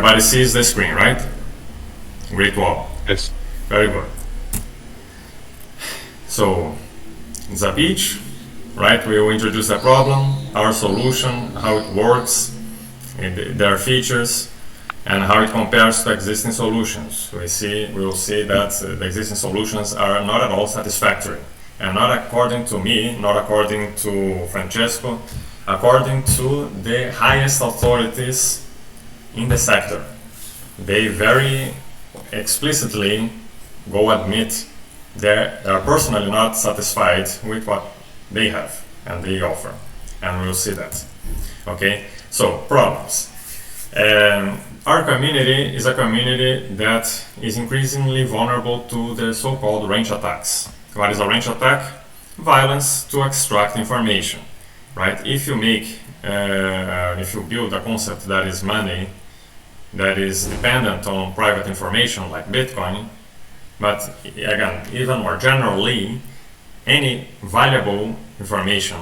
Everybody sees the screen, right? Great wall. Yes. Very good. So it's a beach, right? We will introduce a problem, our solution, how it works, their features, and how it compares to existing solutions. We will see that the existing solutions are not at all satisfactory, and not according to me, not according to Francesco, according to the highest authorities in the sector. They very explicitly go admit they are personally not satisfied with what they have and they offer, and we'll see that. Okay, so problems. Our community is a community that is increasingly vulnerable to the so-called range attacks. What is a range attack? Violence to extract information, right? If you build a concept that is money, that is dependent on private information like Bitcoin, but again, even more generally, any valuable information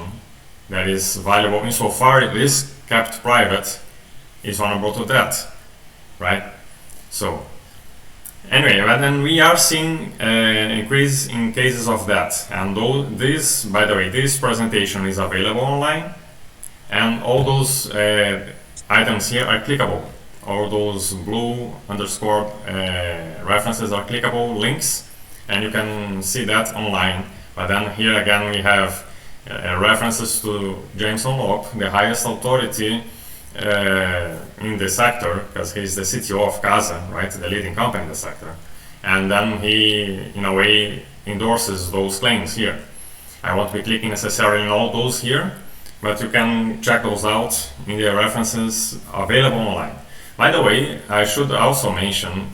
that is valuable insofar it is kept private is vulnerable to that, right? So anyway, but then we are seeing increase in cases of that, and this, by the way, this presentation is available online, and all those items here are clickable. All those blue underscore references are clickable links, and you can see that online. But then here again we have references to Jameson Lopp, the highest authority in the sector, because he's the CTO of Casa, right, the leading company in the sector. And then he, in a way, endorses those claims here. I won't be clicking necessarily on all those here, but you can check those out in the references available online. By the way, I should also mention,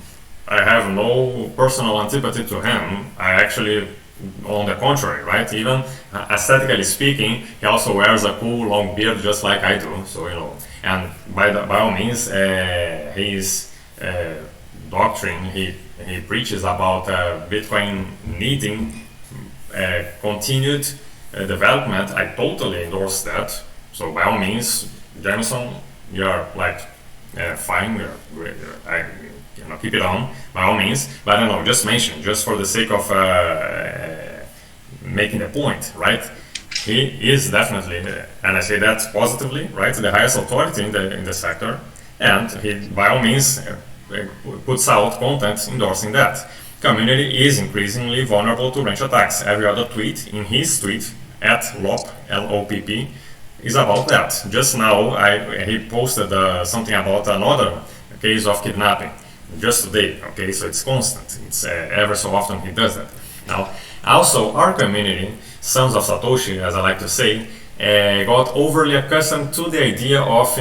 I have no personal antipathy to him. I actually, on the contrary, right? Even aesthetically speaking, he also wears a cool long beard just like I do. So, you know, and by all means, his doctrine, he preaches about Bitcoin needing continued development. I totally endorse that. So by all means, Jameson, you're like fine. Keep it on by all means. But I don't know, just mention, just for the sake of making a point, right? He is definitely, and I say that positively, right, the highest authority in the sector, and he by all means puts out content endorsing that. Community is increasingly vulnerable to range attacks. Every other tweet in his tweet at Lopp, L-O-P-P, is about that. Just now he posted something about another case of kidnapping just today. Okay, so it's constant. It's ever so often he does that. Now, also our community, Sons of Satoshi, as I like to say, got overly accustomed to the idea of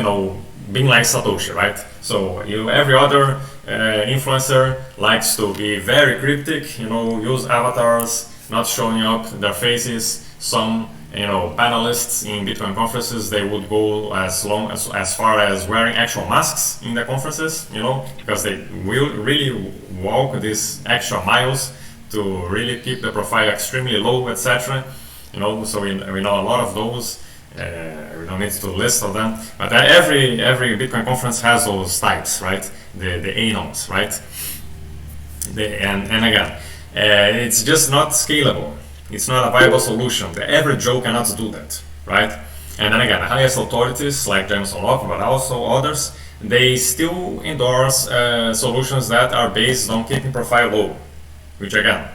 being like Satoshi, right? So every other influencer likes to be very cryptic, use avatars, not showing up their faces. Some panelists in Bitcoin conferences, they would go as far as wearing actual masks in the conferences, because they will really walk these extra miles to really keep the profile extremely low, etc. So we know a lot of those. We don't need to list all them, but every Bitcoin conference has those types, right? The anons, right? And again, it's just not scalable. It's not a viable solution. The average Joe cannot do that, right? And then again, the highest authorities like Jameson Lopp, but also others, they still endorse solutions that are based on keeping profile low, which again,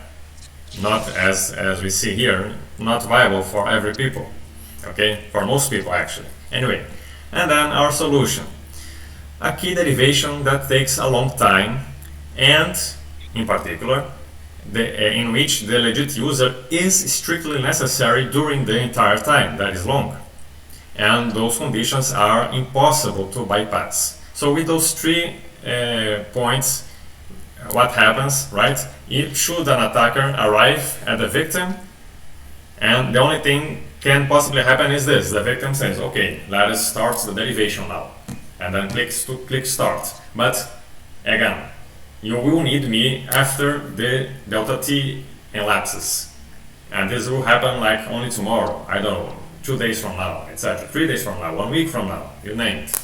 not as we see here, not viable for every people. Okay, for most people actually. Anyway, and then our solution, a key derivation that takes a long time, and in particular, in which the legit user is strictly necessary during the entire time, that is long. And those conditions are impossible to bypass. So with those 3 points, what happens, right? Should an attacker arrive at the victim, and the only thing can possibly happen is this: the victim says, okay, let us start the derivation now, and then click start. But again, you will need me after the delta t elapses, and this will happen like only tomorrow, I don't know, 2 days from now, etc., 3 days from now, 1 week from now, you name it.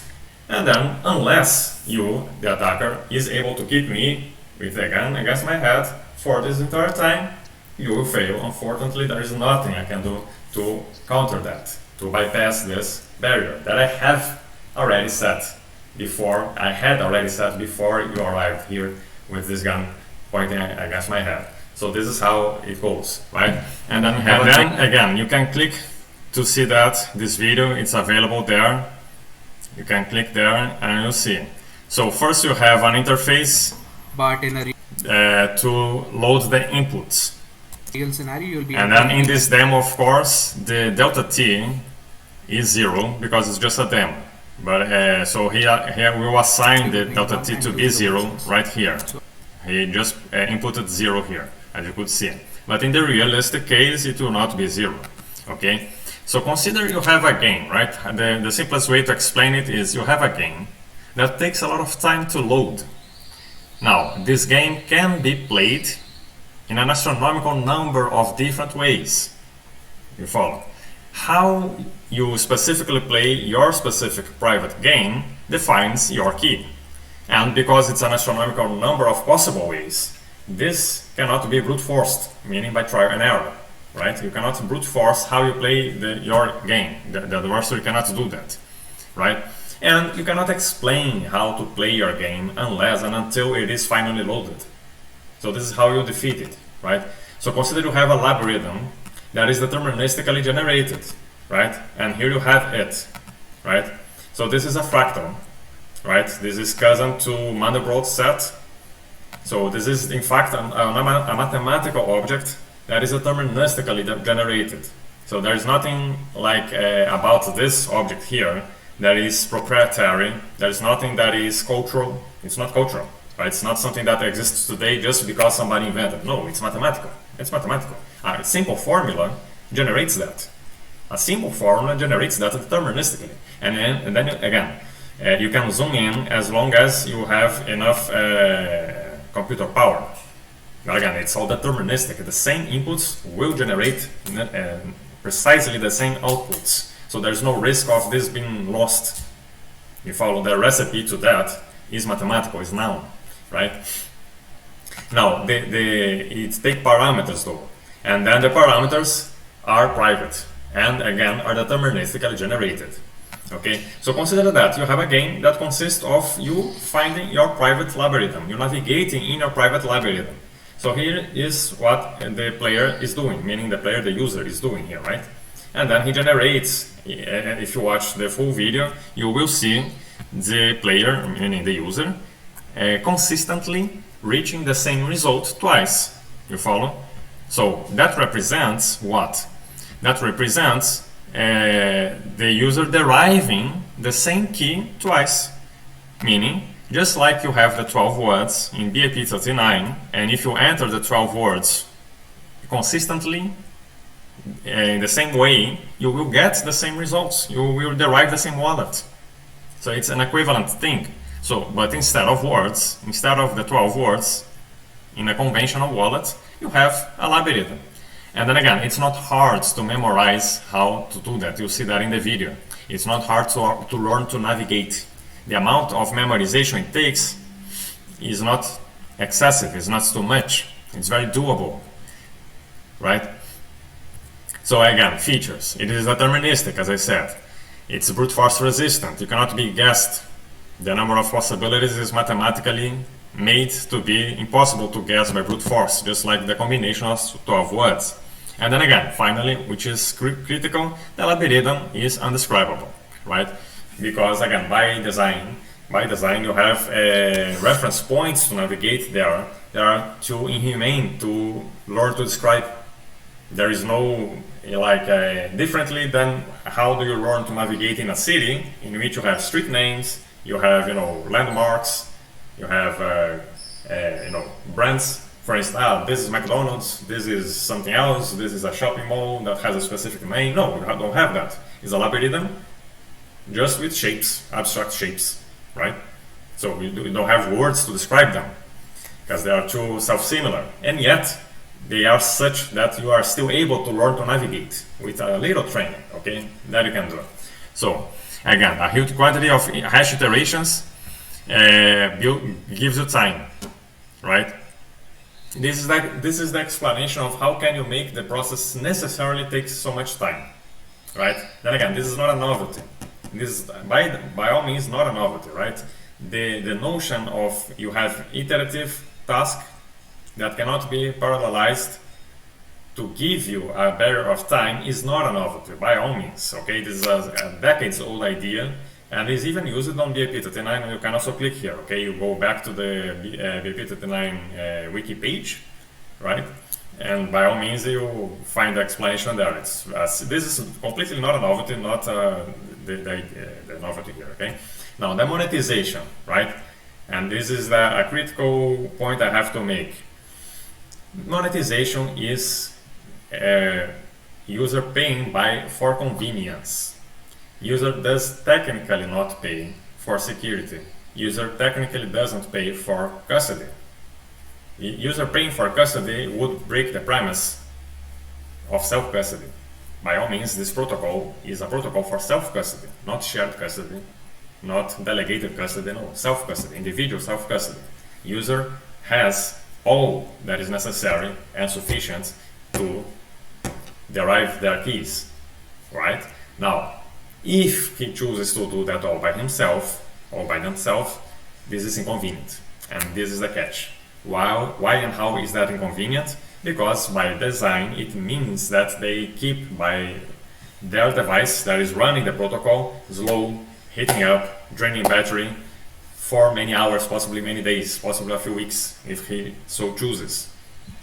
And then, unless you, the attacker, is able to keep me with the gun against my head for this entire time, you will fail. Unfortunately, there is nothing I can do to counter that, to bypass this barrier that I have already set before. I had already set before you arrived here with this gun pointing against my head. So this is how it goes, right? And then again, you can click to see that this video is available there. You can click there and you'll see. So first you have an interface to load the inputs. Real scenario, you'll be and then in this demo, of course, the delta t is 0 because it's just a demo. But so here we will assign the delta t to be 0 right here. He just inputted 0 here, as you could see. But in the realistic case, it will not be 0. Okay. So consider you have a game, right? The simplest way to explain it is you have a game that takes a lot of time to load. Now, this game can be played in an astronomical number of different ways. You follow? How you specifically play your specific private game defines your key. And because it's an astronomical number of possible ways, this cannot be brute forced, meaning by trial and error. Right? You cannot brute force how you play your game. The adversary cannot do that, right? And you cannot explain how to play your game unless and until it is finally loaded. So this is how you defeat it, right? So consider you have a logarithm that is deterministically generated, right? And here you have it, right? So this is a fractal, right? This is cousin to Mandelbrot's set. So this is in fact a mathematical object that is deterministically generated. So there is nothing like about this object here that is proprietary. There is nothing that is cultural. It's not cultural, right? It's not something that exists today just because somebody invented. No, it's mathematical. It's mathematical. A simple formula generates that. A simple formula generates that deterministically. And then again, you can zoom in as long as you have enough computer power. Now again, it's all deterministic. The same inputs will generate precisely the same outputs. So there's no risk of this being lost. You follow, the recipe to that is mathematical, is known, right? Now, it takes parameters though. And then the parameters are private. And again, are deterministically generated. Okay, so consider that you have a game that consists of you finding your private logarithm. You're navigating in your private logarithm. So here is what the player is doing, meaning the player, the user is doing here, right? And then he generates, if you watch the full video, you will see the player, meaning the user, consistently reaching the same result twice. You follow? So that represents what? That represents the user deriving the same key twice, meaning just like you have the 12 words in BAP 39, and if you enter the 12 words consistently in the same way, you will get the same results. You will derive the same wallet. So it's an equivalent thing. So, but instead of words, instead of the 12 words in a conventional wallet, you have a logarithm. And then again, it's not hard to memorize how to do that. You'll see that in the video. It's not hard to learn to navigate. The amount of memorization it takes is not excessive, it's not too much. It's very doable, right? So again, features. It is deterministic, as I said. It's brute force resistant. You cannot be guessed. The number of possibilities is mathematically made to be impossible to guess by brute force, just like the combination of 12 words. And then again, finally, which is critical, the logarithm is undescribable, right? Because again, by design you have reference points to navigate there. They are too inhumane to learn to describe. There is no differently than how do you learn to navigate in a city in which you have street names, you have landmarks, you have brands. For instance, this is McDonald's, this is something else, this is a shopping mall that has a specific name. No, you don't have that. It's a logarithm just with shapes, abstract shapes, right? So we don't have words to describe them because they are too self-similar, and yet they are such that you are still able to learn to navigate with a little training, okay? That you can do. So Again, a huge quantity of hash iterations gives you time, right? This is the explanation of how can you make the process necessarily take so much time, right? Then again, this is not a novelty. This is by all means not a novelty, right? The notion of you have iterative task that cannot be parallelized to give you a barrier of time is not a novelty by all means. Okay, this is a decades old idea and is even used on BIP39, and you can also click here. Okay, you go back to the BIP39 wiki page, right? And by all means you find the explanation there. This is completely not a novelty, not the novelty here. Okay, now the monetization, right? And this is a critical point I have to make. Monetization is user paying for convenience. User does technically not pay for security. User technically doesn't pay for custody. User paying for custody would break the premise of self-custody. By all means, this protocol is a protocol for self-custody, not shared custody, not delegated custody, no, self-custody, individual self-custody. User has all that is necessary and sufficient to derive their keys, right? Now, if he chooses to do that all by himself or by themselves, this is inconvenient, and this is the catch. Why and how is that inconvenient? Because by design it means that they keep by their device that is running the protocol slow, heating up, draining battery for many hours, possibly many days, possibly a few weeks if he so chooses.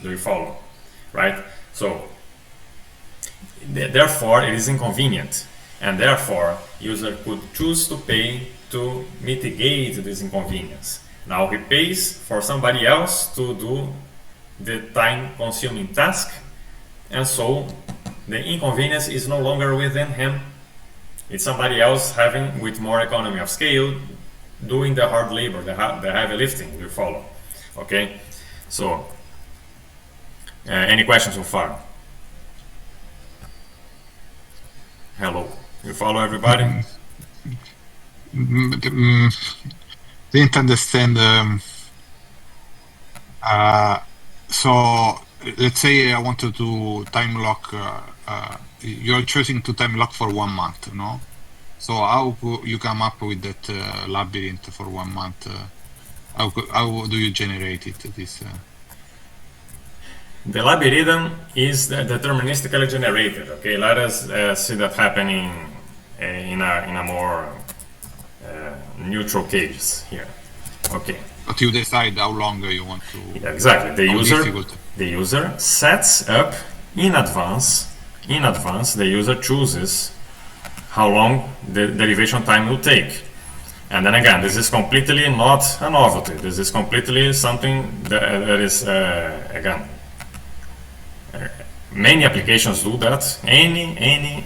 Do you follow? Right? So therefore it is inconvenient, and therefore user could choose to pay to mitigate this inconvenience. Now he pays for somebody else to do the time-consuming task, and so the inconvenience is no longer within him. It's somebody else having, with more economy of scale, doing the hard labor, the heavy lifting. You follow? Okay. So, any questions so far? Hello. You follow everybody? Didn't understand. So let's say I wanted to time lock. You're choosing to time lock for 1 month, no? So how you come up with that labyrinth for 1 month? How do you generate it? The labyrinth is deterministically generated. Okay, let us see that happening in a more neutral case here. Okay. But you decide how long you want to. Yeah, exactly. The user sets up in advance. In advance, the user chooses how long the derivation time will take. And then again, this is completely not a novelty. This is completely something that is again. Many applications do that. Any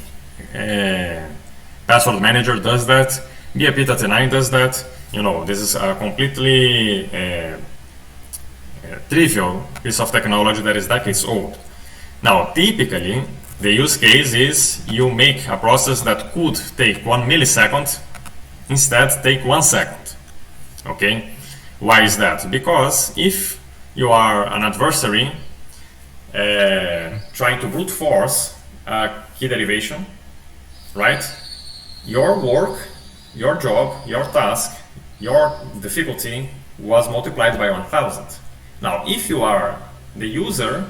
password manager does that. BIP39 does that. You know, this is a completely trivial piece of technology that is decades old. Now, typically, the use case is you make a process that could take 1 millisecond instead take 1 second. Okay? Why is that? Because if you are an adversary trying to brute force a key derivation, right? Your work, your job, your task, your difficulty was multiplied by 1000. Now, if you are the user,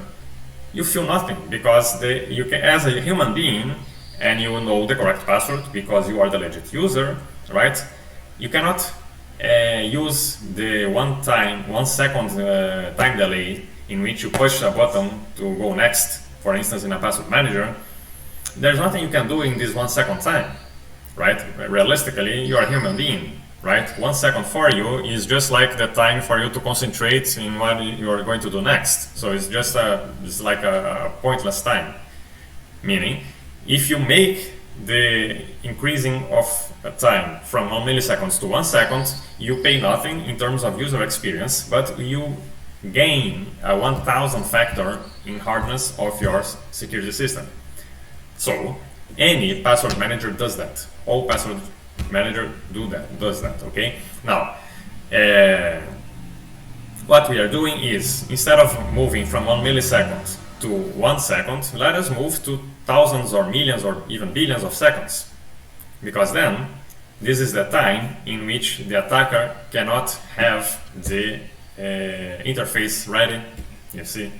you feel nothing, because you can, as a human being, and you know the correct password because you are the legit user, right? You cannot use the 1 second time delay in which you push a button to go next, for instance, in a password manager. There's nothing you can do in this 1 second time, right? Realistically, you are a human being, right? 1 second for you is just like the time for you to concentrate in what you are going to do next. So it's just like a pointless time. Meaning, if you make the increasing of time from 1 milliseconds to 1 second, you pay nothing in terms of user experience, but you gain a 1000 factor in hardness of your security system. So any password manager does that. All password manager does that. Okay. Now, what we are doing is, instead of moving from 1 millisecond to 1 second, let us move to thousands or millions or even billions of seconds, because then this is the time in which the attacker cannot have the interface ready. You see.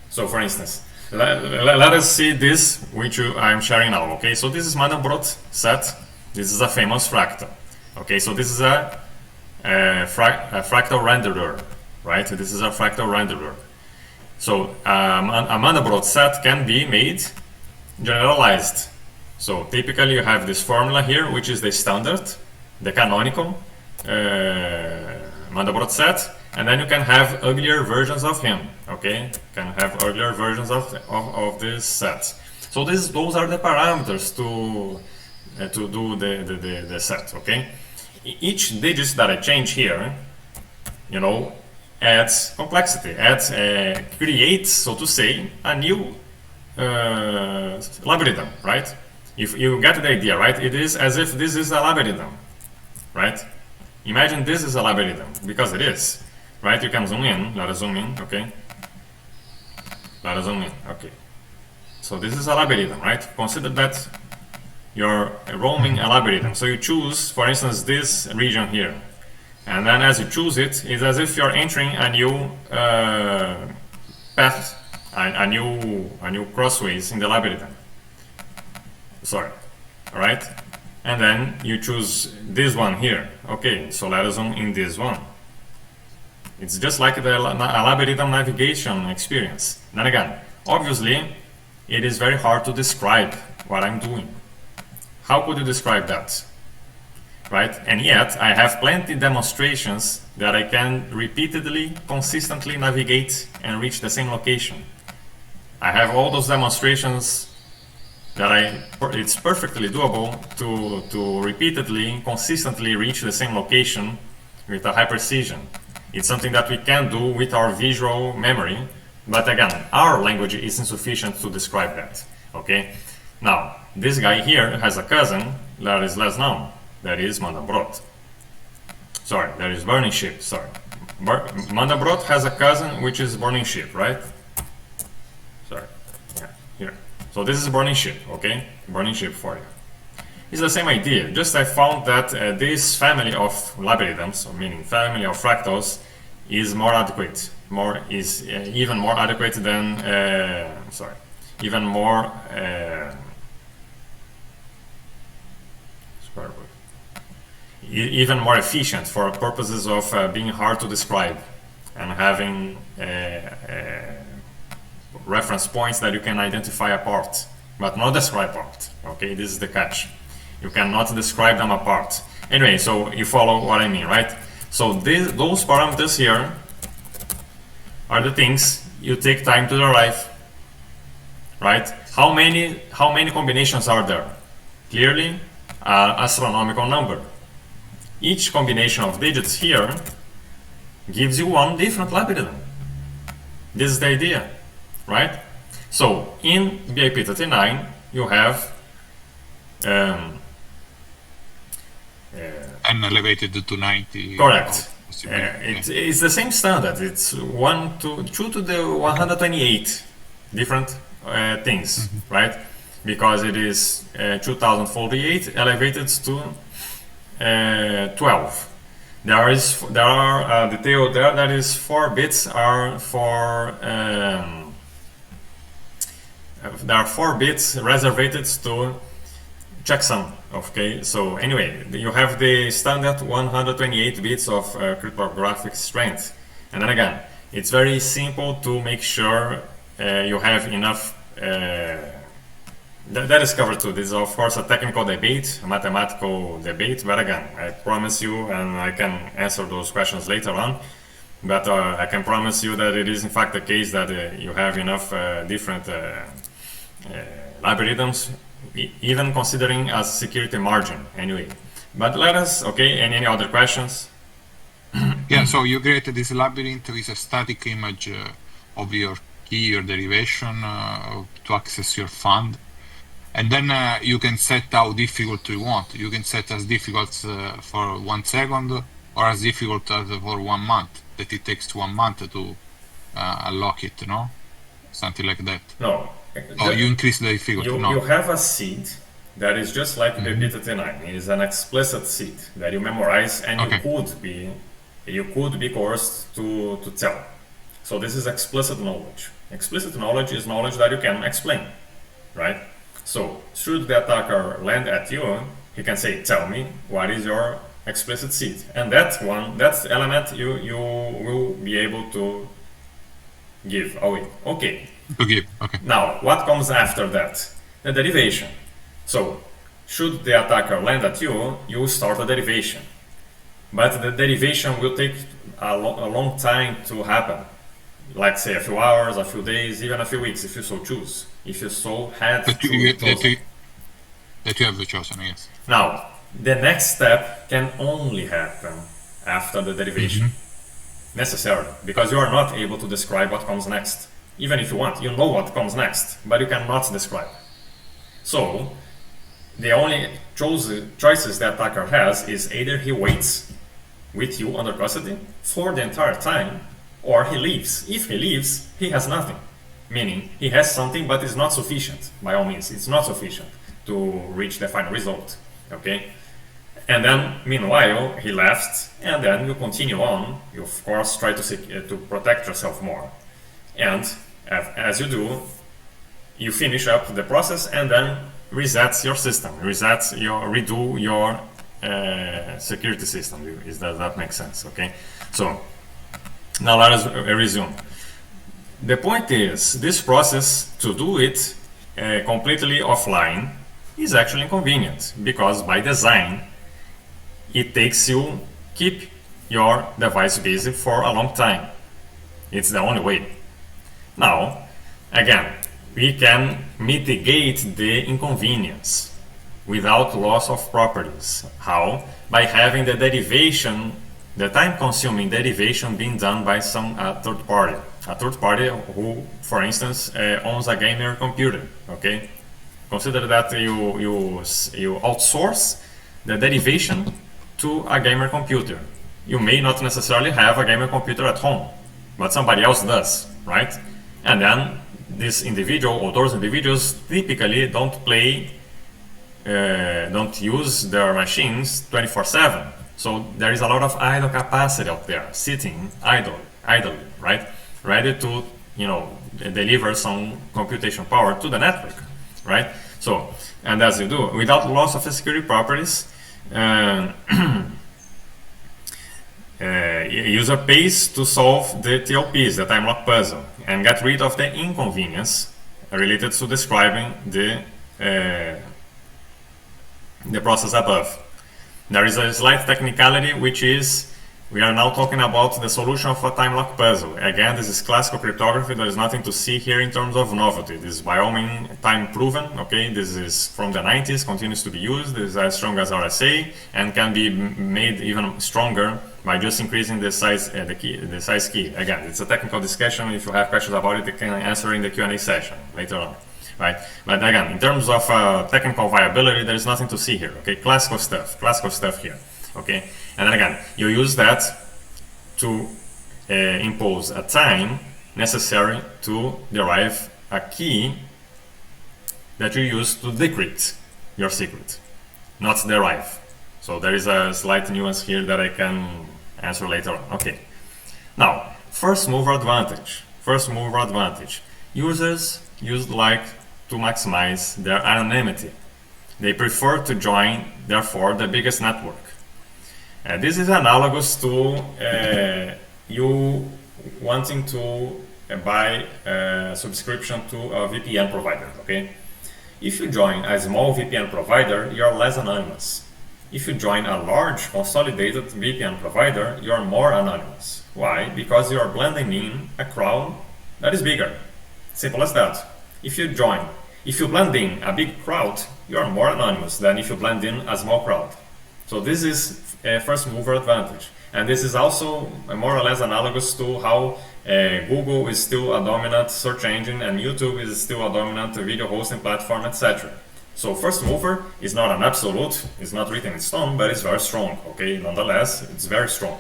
So, for instance, let us see this which I'm sharing now. Okay, so this is Mandelbrot set. This is a famous fractal. Okay, so this is a fractal renderer, right? This is a fractal renderer. So a Mandelbrot set can be made generalized. So typically you have this formula here, which is the standard, the canonical Mandelbrot set, and then you can have uglier versions of him. Okay, you can have uglier versions of this set. So those are the parameters to do the set. Okay, each digit that I change here, you know, adds complexity, creates, so to say, a new logarithm, right? If you get the idea, right? It is as if this is a logarithm, right? Imagine this is a logarithm, because it is, right? You can zoom in, let us zoom in, okay? Let us zoom in, okay. So this is a logarithm, right? Consider that you're roaming a logarithm. So you choose, for instance, this region here. And then as you choose it, it's as if you're entering a new path, a new crossways in the logarithm. Sorry, all right? And then you choose this one here. Okay, so let us zoom in this one. It's just like the logarithm navigation experience. Then again, obviously, it is very hard to describe what I'm doing. How could you describe that? Right? And yet, I have plenty demonstrations that I can repeatedly, consistently navigate and reach the same location. I have all those demonstrations that it's perfectly doable to repeatedly, consistently reach the same location with a high precision. It's something that we can do with our visual memory, but again, our language is insufficient to describe that. Okay? Now, this guy here has a cousin that is less known. That is Mandelbrot. Sorry, that is Burning Ship. Sorry. Mandelbrot has a cousin which is Burning Ship, right? Sorry. Yeah, here. So this is Burning Ship, okay? Burning Ship for you. It's the same idea, just I found that this family of logarithms, so meaning family of fractals, is more adequate. Even more adequate than, even more even more efficient for purposes of being hard to describe and having reference points that you can identify apart, but not describe apart. Okay, this is the catch. You cannot describe them apart. Anyway, so you follow what I mean, right? So those parameters here are the things you take time to derive, right? How many combinations are there? Clearly, astronomical number. Each combination of digits here gives you one different logarithm. This is the idea, right? So in BIP39 you have and elevated to 90. Correct. It's the same standard. It's 2 to the 128 different things, right? Because it is 2048 elevated to 12. There are detail there that is 4 bits are for there are 4 bits reserved to checksum. Okay, so anyway, you have the standard 128 bits of cryptographic strength, and then again, it's very simple to make sure you have enough. That is covered too. This is of course a technical debate, a mathematical debate, but again, I promise you, and I can answer those questions later on, but I can promise you that it is in fact the case that you have enough different algorithms, even considering as security margin anyway. But let us, okay, and any other questions? Yeah, so you created this labyrinth with a static image of your key, your derivation to access your fund. And then you can set how difficult you want. You can set as difficult for 1 second or as difficult as for 1 month, that it takes 1 month to unlock it, no? Something like that. No. Oh, you increase the difficulty, You, no? you have a seed that is just like the BT9. It is an explicit seed that you memorize, and Okay. you could be coerced to tell. So this is explicit knowledge. Explicit knowledge is knowledge that you can explain, right? So should the attacker land at you, he can say, "Tell me what is your explicit seed," and that element you will be able to give away. Okay. Okay. Okay. Now, what comes after that? The derivation. So, should the attacker land at you, you start a derivation. But the derivation will take a long time to happen. Like, say, a few hours, a few days, even a few weeks, if you so choose. If you so had That to. you have chosen, yes. Now, the next step can only happen after the derivation. Necessarily, because you are not able to describe what comes next. Even if you want, you know what comes next, but you cannot describe. So, the only choices the attacker has is either he waits with you under custody for the entire time, or he leaves. If he leaves, he has nothing. Meaning, he has something, but it's not sufficient. By all means, it's not sufficient to reach the final result. Okay? And then, meanwhile, he left, and then you continue on. You, of course, try to protect yourself more. And as you do, you finish up the process and then resets your system, redo your security system. Does that make sense? Okay. So now let us resume. The point is, this process, to do it completely offline, is actually inconvenient, because by design it takes you keep your device busy for a long time. It's the only way. Now, again, we can mitigate the inconvenience without loss of properties. How? By having the derivation, the time-consuming derivation being done by some third party. A third party who, for instance, owns a gamer computer. Okay, consider that you outsource the derivation to a gamer computer. You may not necessarily have a gamer computer at home, but somebody else does, right? And then this individual or those individuals typically don't use their machines 24/7. So there is a lot of idle capacity out there, sitting idly, right? Ready to, deliver some computation power to the network, right? So, and as you do, without loss of security properties, user pays to solve the TLPs, the time lock puzzle, and get rid of the inconvenience related to describing the process above. There is a slight technicality, which is we are now talking about the solution of a time lock puzzle. Again, this is classical cryptography. There is nothing to see here in terms of novelty. This is by all means time proven. Okay, this is from the 90s, continues to be used. This is as strong as RSA and can be made even stronger by just increasing the size, the size key. Again, it's a technical discussion. If you have questions about it, you can answer in the Q&A session later on. Right, but again, in terms of technical viability, there is nothing to see here. Okay, classical stuff here. Okay, and then again, you use that to impose a time necessary to derive a key that you use to decrypt your secret, not derive. So there is a slight nuance here that I can answer later on. Okay, now first mover advantage. Users like to maximize their anonymity. They prefer to join, therefore, the biggest network. This is analogous to you wanting to buy a subscription to a VPN provider. Okay, if you join a small VPN provider, you are less anonymous. If you join a large consolidated VPN provider, you are more anonymous. Why? Because you are blending in a crowd that is bigger. Simple as that. If you blend in a big crowd, you are more anonymous than if you blend in a small crowd. So this is a first mover advantage. And this is also more or less analogous to how Google is still a dominant search engine and YouTube is still a dominant video hosting platform, etc. So first mover is not an absolute, it's not written in stone, but it's very strong, okay? Nonetheless, it's very strong.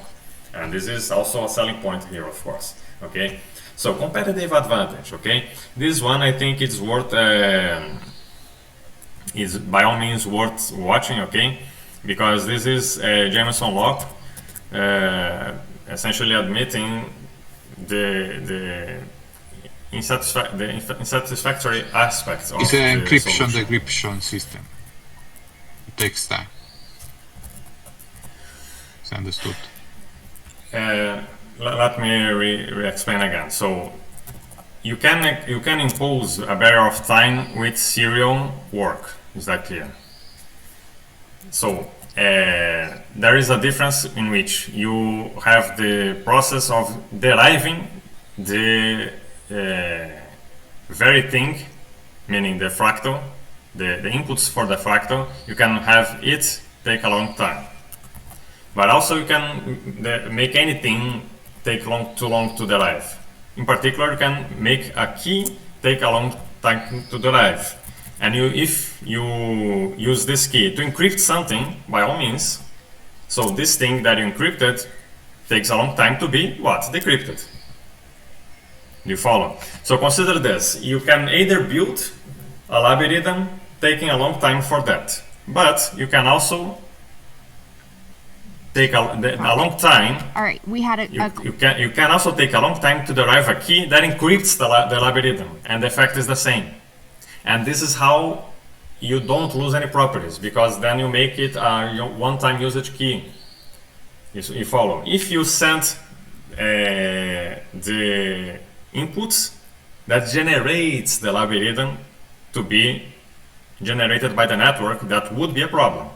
And this is also a selling point here, of course, okay? So competitive advantage, okay? This one I think it's worth, is by all means worth watching, okay? Because this is Jameson Lock essentially admitting the unsatisfactory aspects of It's an encryption solution. decryption system. It takes time. It's understood. Let me re-explain again. So you can impose a barrier of time with serial work. Is that clear? So there is a difference in which you have the process of deriving the very thing, meaning the fractal, the inputs for the fractal. You can have it take a long time, but also you can make anything take too long to derive. In particular, you can make a key take a long time to derive. And if you use this key to encrypt something, by all means, so this thing that you encrypted takes a long time to be what? Decrypted. You follow? So consider this. You can either build a algorithm taking a long time for that, but you can also take a long time. All right, we had You can also take a long time to derive a key that encrypts the algorithm, and the effect is the same. And this is how you don't lose any properties, because then you make it a one-time usage key. You follow? If you send the inputs that generates the algorithm to be generated by the network, that would be a problem,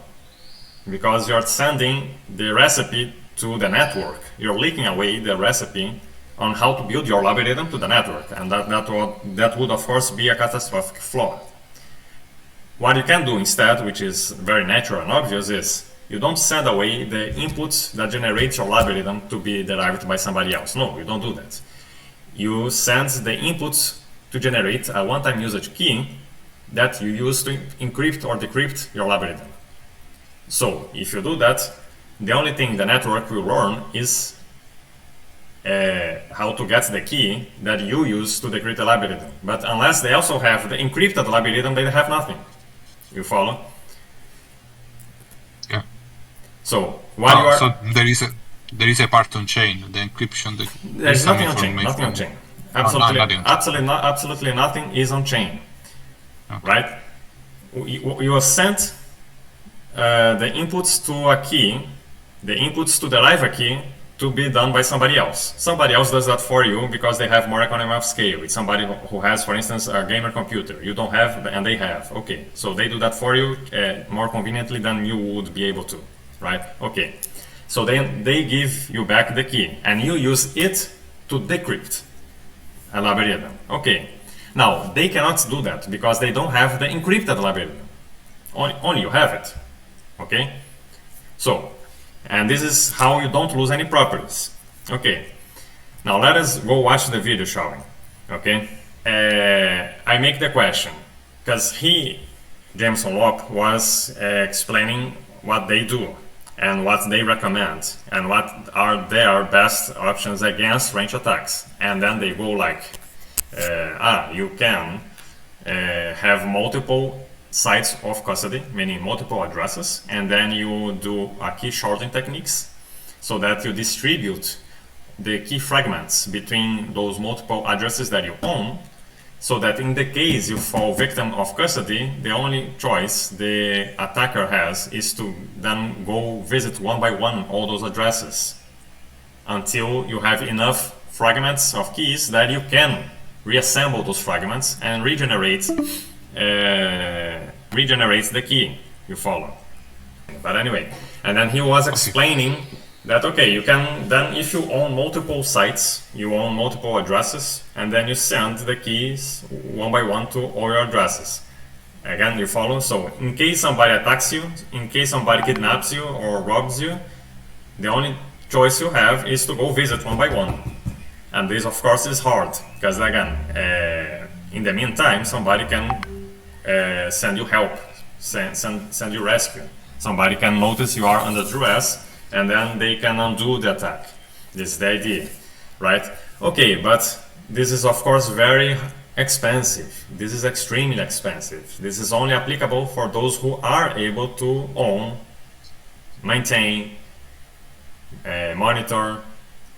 because you're sending the recipe to the network. You're leaking away the recipe on how to build your algorithm to the network, and that would of course be a catastrophic flaw. What you can do instead, which is very natural and obvious, is you don't send away the inputs that generate your algorithm to be derived by somebody else. No, you don't do that. You send the inputs to generate a one-time usage key that you use to encrypt or decrypt your algorithm. So if you do that, the only thing the network will learn is how to get the key that you use to decrypt the algorithm. But unless they also have the encrypted algorithm, they have nothing. You follow? Yeah. So while you are, so there is a part on chain, the encryption. There's nothing on chain. Nothing on chain. Absolutely nothing is on chain. Okay. Right? You are sent the inputs to a key, the inputs to derive a key, to be done by somebody else. Somebody else does that for you because they have more economy of scale. It's somebody who has, for instance, a gamer computer. You don't have, and they have. Okay, so they do that for you more conveniently than you would be able to, right? Okay, so then they give you back the key, and you use it to decrypt an algorithm. Okay, now they cannot do that because they don't have the encrypted algorithm. Only you have it. Okay, so. And this is how you don't lose any properties. Okay, now let us go watch the video, shall we? Okay, I make the question because Jameson Lopp, was explaining what they do and what they recommend and what are their best options against range attacks. And then they go like, you can have multiple sites of custody, meaning multiple addresses, and then you do a key shorting techniques so that you distribute the key fragments between those multiple addresses that you own, so that in the case you fall victim of custody, the only choice the attacker has is to then go visit one by one all those addresses until you have enough fragments of keys that you can reassemble those fragments and regenerates the key. You follow? But anyway, and then he was explaining that okay, you can then, if you own multiple sites, you own multiple addresses, and then you send the keys one by one to all your addresses. Again, you follow? So in case somebody attacks you, in case somebody kidnaps you or robs you, the only choice you have is to go visit one by one. And this of course is hard, because again, in the meantime, somebody can send you help. send you rescue. Somebody can notice you are under duress, and then they can undo the attack. This is the idea, right? Okay, but this is of course very expensive. This is extremely expensive. This is only applicable for those who are able to own, maintain, monitor,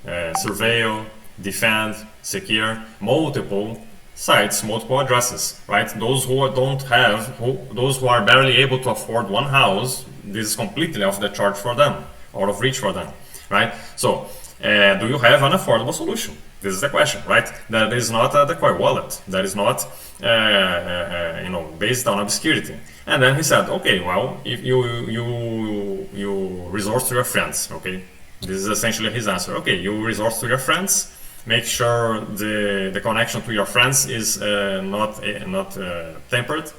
surveil, defend, secure multiple sites, multiple addresses, right? Those who don't have, those who are barely able to afford one house, this is completely off the chart for them, out of reach for them, right? So, do you have an affordable solution? This is the question, right? That is not the core wallet. That is not, based on obscurity. And then he said, okay, well, if you resort to your friends, okay? This is essentially his answer. Okay, you resort to your friends. Make sure the connection to your friends is not tempered.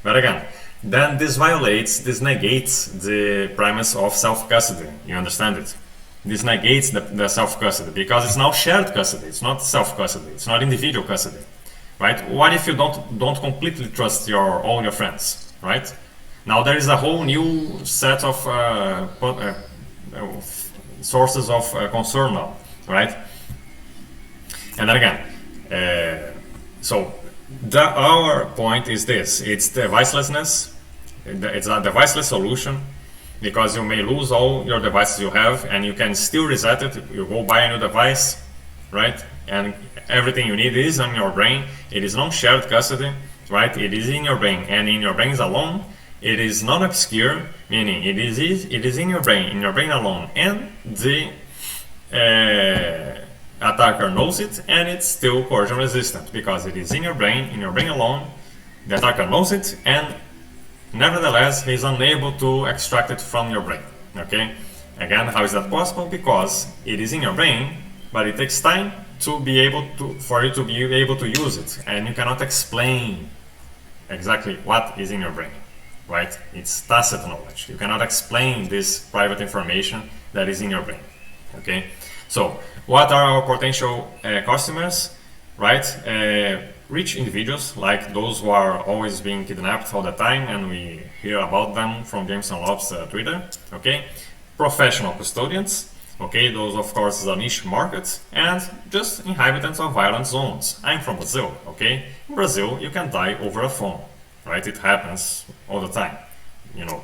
But again, then this negates the premise of self-custody. You understand it? This negates the self-custody because it's now shared custody. It's not self-custody. It's not individual custody, right? What if you don't completely trust all your friends, right? Now there is a whole new set of sources of concern now, right? And then again, so our point is this: it's devicelessness. It's a deviceless solution because you may lose all your devices you have, and you can still reset it. You go buy a new device, right? And everything you need is on your brain. It is not shared custody, right? It is in your brain, and in your brain alone. It is not obscure, meaning it is in your brain alone, and the attacker knows it, and it's still coercion resistant because it is in your brain alone. The attacker knows it, and nevertheless he's unable to extract it from your brain. Okay, again, how is that possible? Because it is in your brain, but it takes time for you to be able to use it, and you cannot explain exactly what is in your brain. Right? It's tacit knowledge. You cannot explain this private information that is in your brain. Okay? So, what are our potential customers? Right? Rich individuals, like those who are always being kidnapped all the time, and we hear about them from James and Lop's Twitter. Okay? Professional custodians. Okay? Those, of course, is a niche market, and just inhabitants of violent zones. I'm from Brazil. Okay? In Brazil, you can die over a phone. Right, it happens all the time.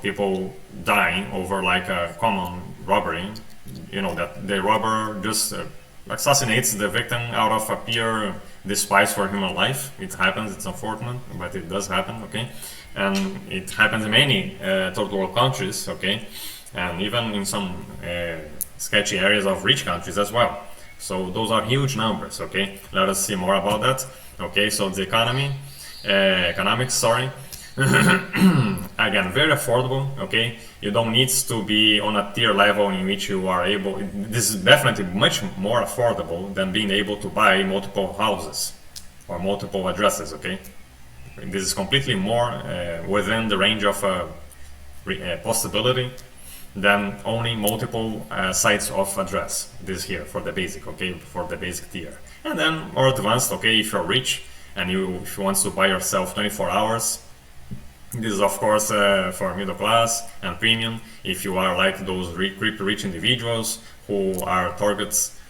People dying over like a common robbery. That the robber just assassinates the victim out of a pure despise for human life. It happens. It's unfortunate, but it does happen. Okay, and it happens in many third world countries. Okay, and even in some sketchy areas of rich countries as well. So those are huge numbers. Okay, let us see more about that. Okay, so the economics, sorry. Again, very affordable. Okay, you don't need to be on a tier level in which you are able. This is definitely much more affordable than being able to buy multiple houses or multiple addresses. Okay, this is completely more within the range of possibility than owning multiple sites of address. This here for the basic. Okay, for the basic tier, and then more advanced. Okay, if you're rich and if you want to buy yourself 24 hours, this is of course for middle class and premium. If you are like those creepy rich individuals who are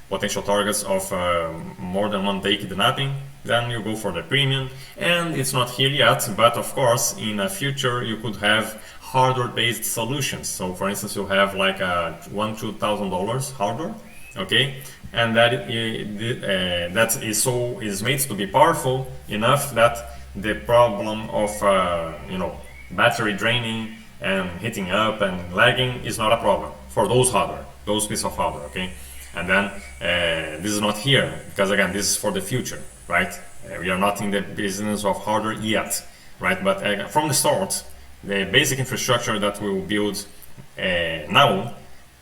potential targets of more than one day kidnapping, then you go for the premium. And it's not here yet, but of course in the future you could have hardware based solutions. So for instance, you have like a $1,000-$2,000 hardware, okay, and that is made to be powerful enough that the problem of battery draining and heating up and lagging is not a problem for those pieces of hardware. Okay, and then this is not here because again this is for the future, right? We are not in the business of hardware yet, right? But from the start, the basic infrastructure that we will build now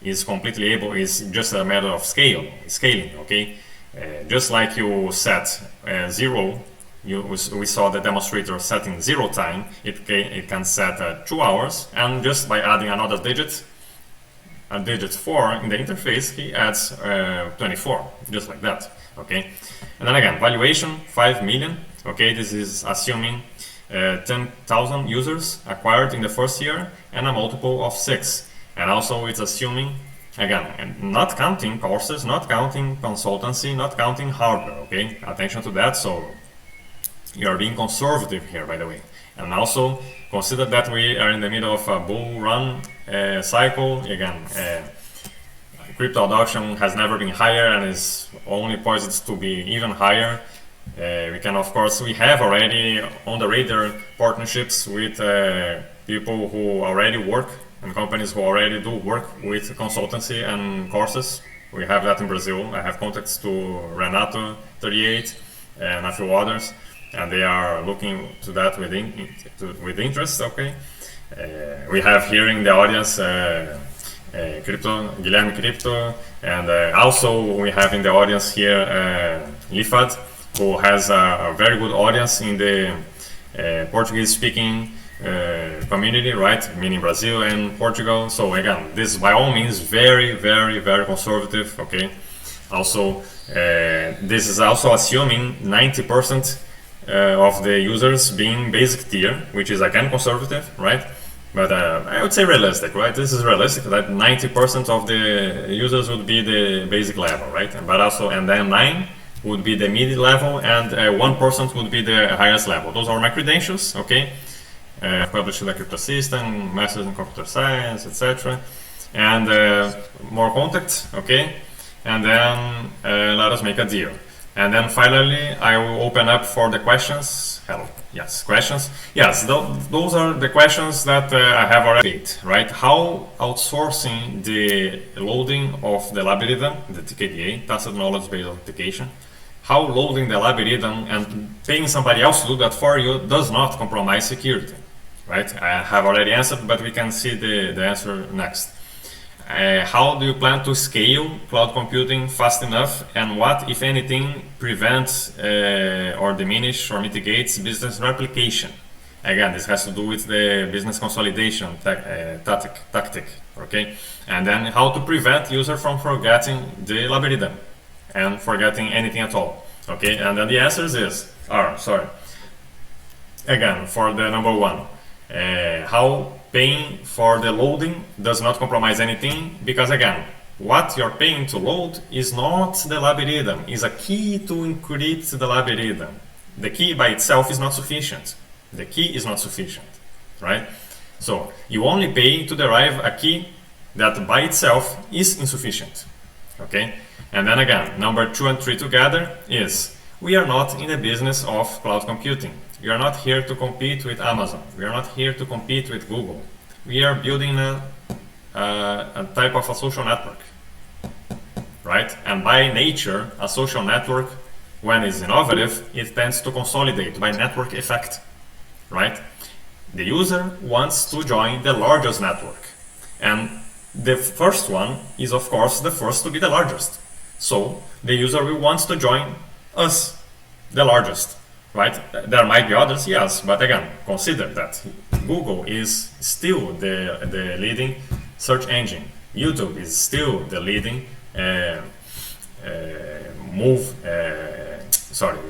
is completely is just a matter of scaling. Okay, just like you set zero. We saw the demonstrator setting 0 time. It can set 2 hours, and just by adding another digit, a digit 4 in the interface, he adds 24, just like that. Okay, and then again, valuation 5 million. Okay, this is assuming 10,000 users acquired in the first year and a multiple of 6. And also it's assuming, again, and not counting courses, not counting consultancy, not counting hardware, okay? Attention to that, so you are being conservative here, by the way. And also consider that we are in the middle of a bull run cycle. Again, crypto adoption has never been higher and is only poised to be even higher. We can, of course, we have already on the radar partnerships with people who already work and companies who already do work with consultancy and courses. We have that in Brazil. I have contacts to Renato 38 and a few others, and they are looking to that with interest. Okay, we have here in the audience Guilherme Crypto, and also we have in the audience here Lifad, who has a very good audience in the Portuguese-speaking community, right? Meaning Brazil and Portugal. So again, this is by all means very, very, very conservative. Okay. Also, this is also assuming 90% of the users being basic tier, which is again conservative, right? But I would say realistic, right? This is realistic that 90% of the users would be the basic level, right? But also, and then 9 would be the mid level, and 1% would be the highest level. Those are my credentials, okay? Published the crypto system, masters in computer science, etc. And more contacts, okay? And then let us make a deal. And then finally, I will open up for the questions. Hello. Yes, questions. Yes, those are the questions that I have already, right? How outsourcing the loading of the algorithm, the TKDA, tacit knowledge-based authentication, how loading the algorithm and paying somebody else to do that for you does not compromise security, right? I have already answered, but we can see the answer next. How do you plan to scale cloud computing fast enough, and what, if anything, prevents or diminish or mitigates business replication? Again, this has to do with the business consolidation tactic, okay? And then how to prevent user from forgetting the algorithm and forgetting anything at all, okay? And then the answers again, for the number one, how paying for the loading does not compromise anything, because again, what you're paying to load is not the algorithm, is a key to encrypt the algorithm. The key by itself is not sufficient. The key is not sufficient, right? So you only pay to derive a key that by itself is insufficient, okay? And then again, number 2 and 3 together is, we are not in the business of cloud computing. We are not here to compete with Amazon. We are not here to compete with Google. We are building a type of a social network, right? And by nature, a social network, when it's innovative, it tends to consolidate by network effect, right? The user wants to join the largest network. And the first one is, of course, the first to be the largest. So the user will want to join us, the largest. Right? There might be others, yes, but again, consider that Google is still the leading search engine. YouTube is still the leading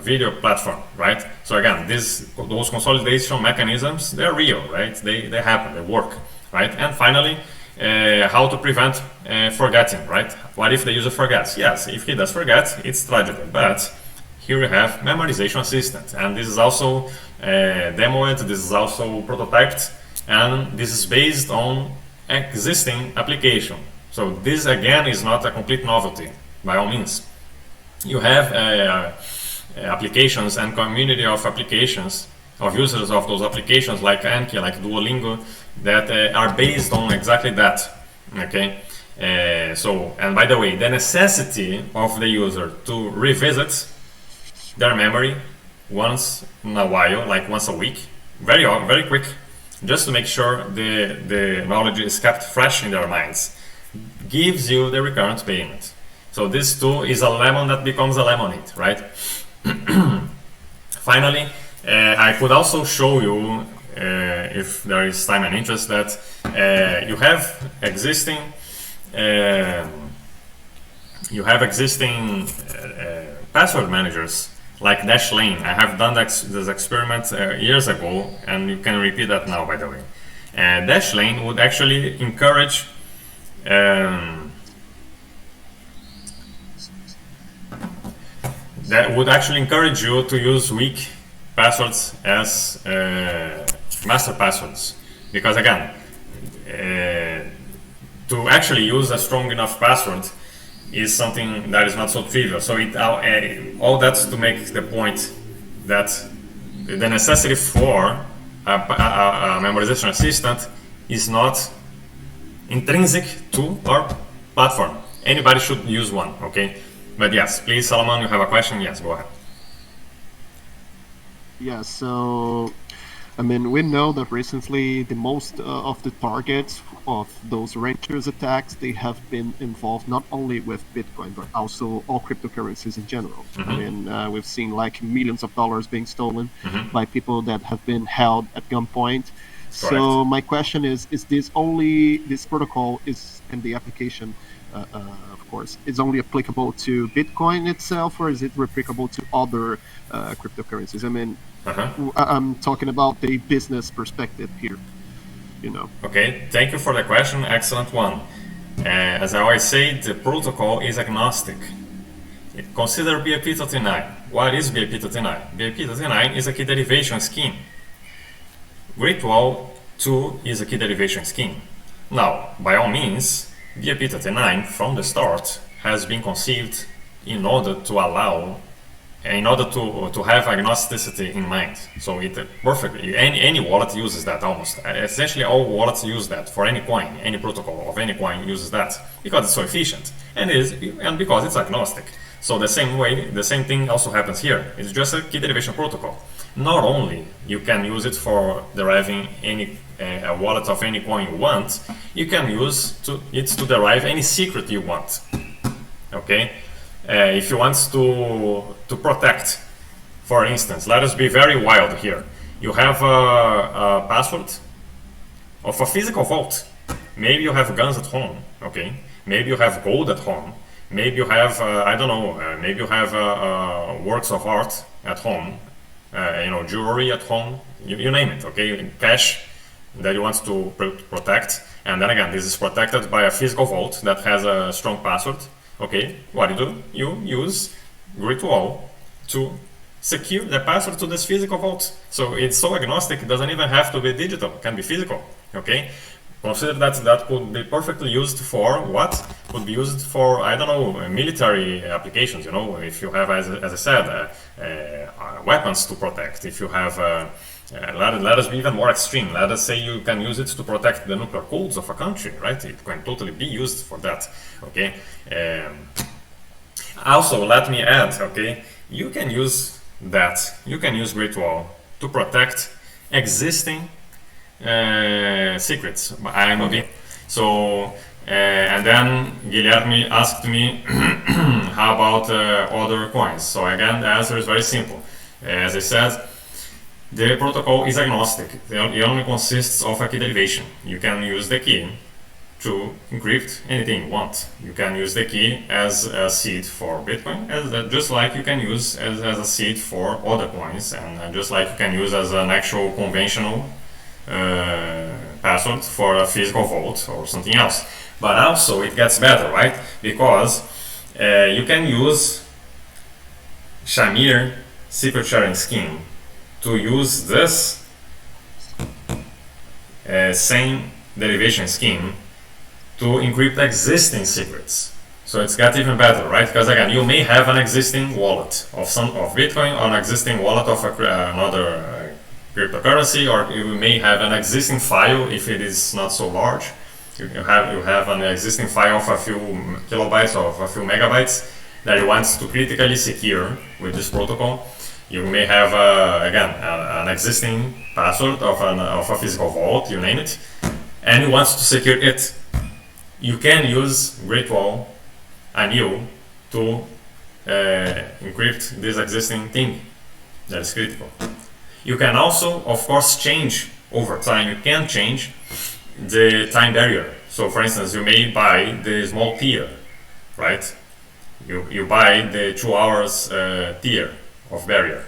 video platform, right? So again, those consolidation mechanisms, they're real, right? They happen, they work, right? And finally, how to prevent forgetting, right? What if the user forgets? Yes, if he does forget, it's tragedy, but here we have memorization assistant, and this is also demoed, this is also prototyped, and this is based on existing application. So this again is not a complete novelty, by all means. You have applications and community of applications, of users of those applications like Anki, like Duolingo, that are based on exactly that, okay? And by the way, the necessity of the user to revisit their memory once in a while, like once a week, very quick, just to make sure the knowledge is kept fresh in their minds, gives you the recurrent payment. So this too is a lemon that becomes a lemonade, right? Finally, I could also show you, if there is time and interest, that you have existing password managers like Dashlane. I have done this experiment years ago, and you can repeat that now, by the way. Dashlane would actually encourage you to use weak passwords as master passwords, because again, to actually use a strong enough password is something that is not so trivial. So all that's to make the point that the necessity for a memorization assistant is not intrinsic to our platform. Anybody should use one, okay? But yes, please, Salomon, you have a question? Yes, go ahead. Yeah, so I mean, we know that recently the most of the targets of those ranchers attacks, they have been involved not only with Bitcoin, but also all cryptocurrencies in general. Mm-hmm. I mean, we've seen like millions of dollars being stolen by people that have been held at gunpoint. So my question is this protocol is, and the application, of course, is only applicable to Bitcoin itself, or is it replicable to other cryptocurrencies? I mean, I'm talking about the business perspective here, you know. Okay, thank you for the question. Excellent one. As I always say, the protocol is agnostic. Consider BIP39. What is BIP39? BIP39 is a key derivation scheme. Great Wall 2 is a key derivation scheme. Now, by all means, BIP39 from the start has been conceived in order to have agnosticity in mind. So it perfectly, any wallet uses that almost. Essentially all wallets use that for any coin, any protocol of any coin uses that because it's so efficient and because it's agnostic. So the same thing also happens here. It's just a key derivation protocol. Not only you can use it for deriving a wallet of any coin you want, you can use it to derive any secret you want. Okay. If you want to protect, for instance, let us be very wild here. You have a password of a physical vault. Maybe you have guns at home, okay? Maybe you have gold at home. Maybe you have, maybe you have works of art at home, jewelry at home, you name it, okay? Cash that you want to protect. And then again, this is protected by a physical vault that has a strong password. Okay, what do? You use Great Wall to secure the password to this physical vault. So it's so agnostic, it doesn't even have to be digital, it can be physical. Okay, consider that could be perfectly used for what? Could be used for, I don't know, military applications, if you have, as I said, weapons to protect, if you have let us be even more extreme. Let us say you can use it to protect the nuclear codes of a country, right? It can totally be used for that, okay? Also, let me add, okay, you can use Great Wall to protect existing secrets. So, and then Guilherme asked me how about other coins. So again, the answer is very simple. As I said, the protocol is agnostic. It only consists of a key derivation. You can use the key to encrypt anything you want. You can use the key as a seed for Bitcoin, just like you can use as a seed for other coins, and just like you can use as an actual conventional password for a physical vault or something else. But also it gets better, right? Because you can use Shamir secret sharing scheme to use this same derivation scheme to encrypt existing secrets. So it's got even better, right? Because again, you may have an existing wallet of Bitcoin, or an existing wallet of another cryptocurrency, or you may have an existing file if it is not so large. You have an existing file of a few kilobytes or a few megabytes that you want to critically secure with this protocol. You may have, an existing password of a physical vault, you name it, and you want to secure it. You can use Great Wall anew to encrypt this existing thing that is critical. You can also, of course, change over time. You can change the time barrier. So, for instance, you may buy the small tier, right? You buy the 2 hours tier. of barrier.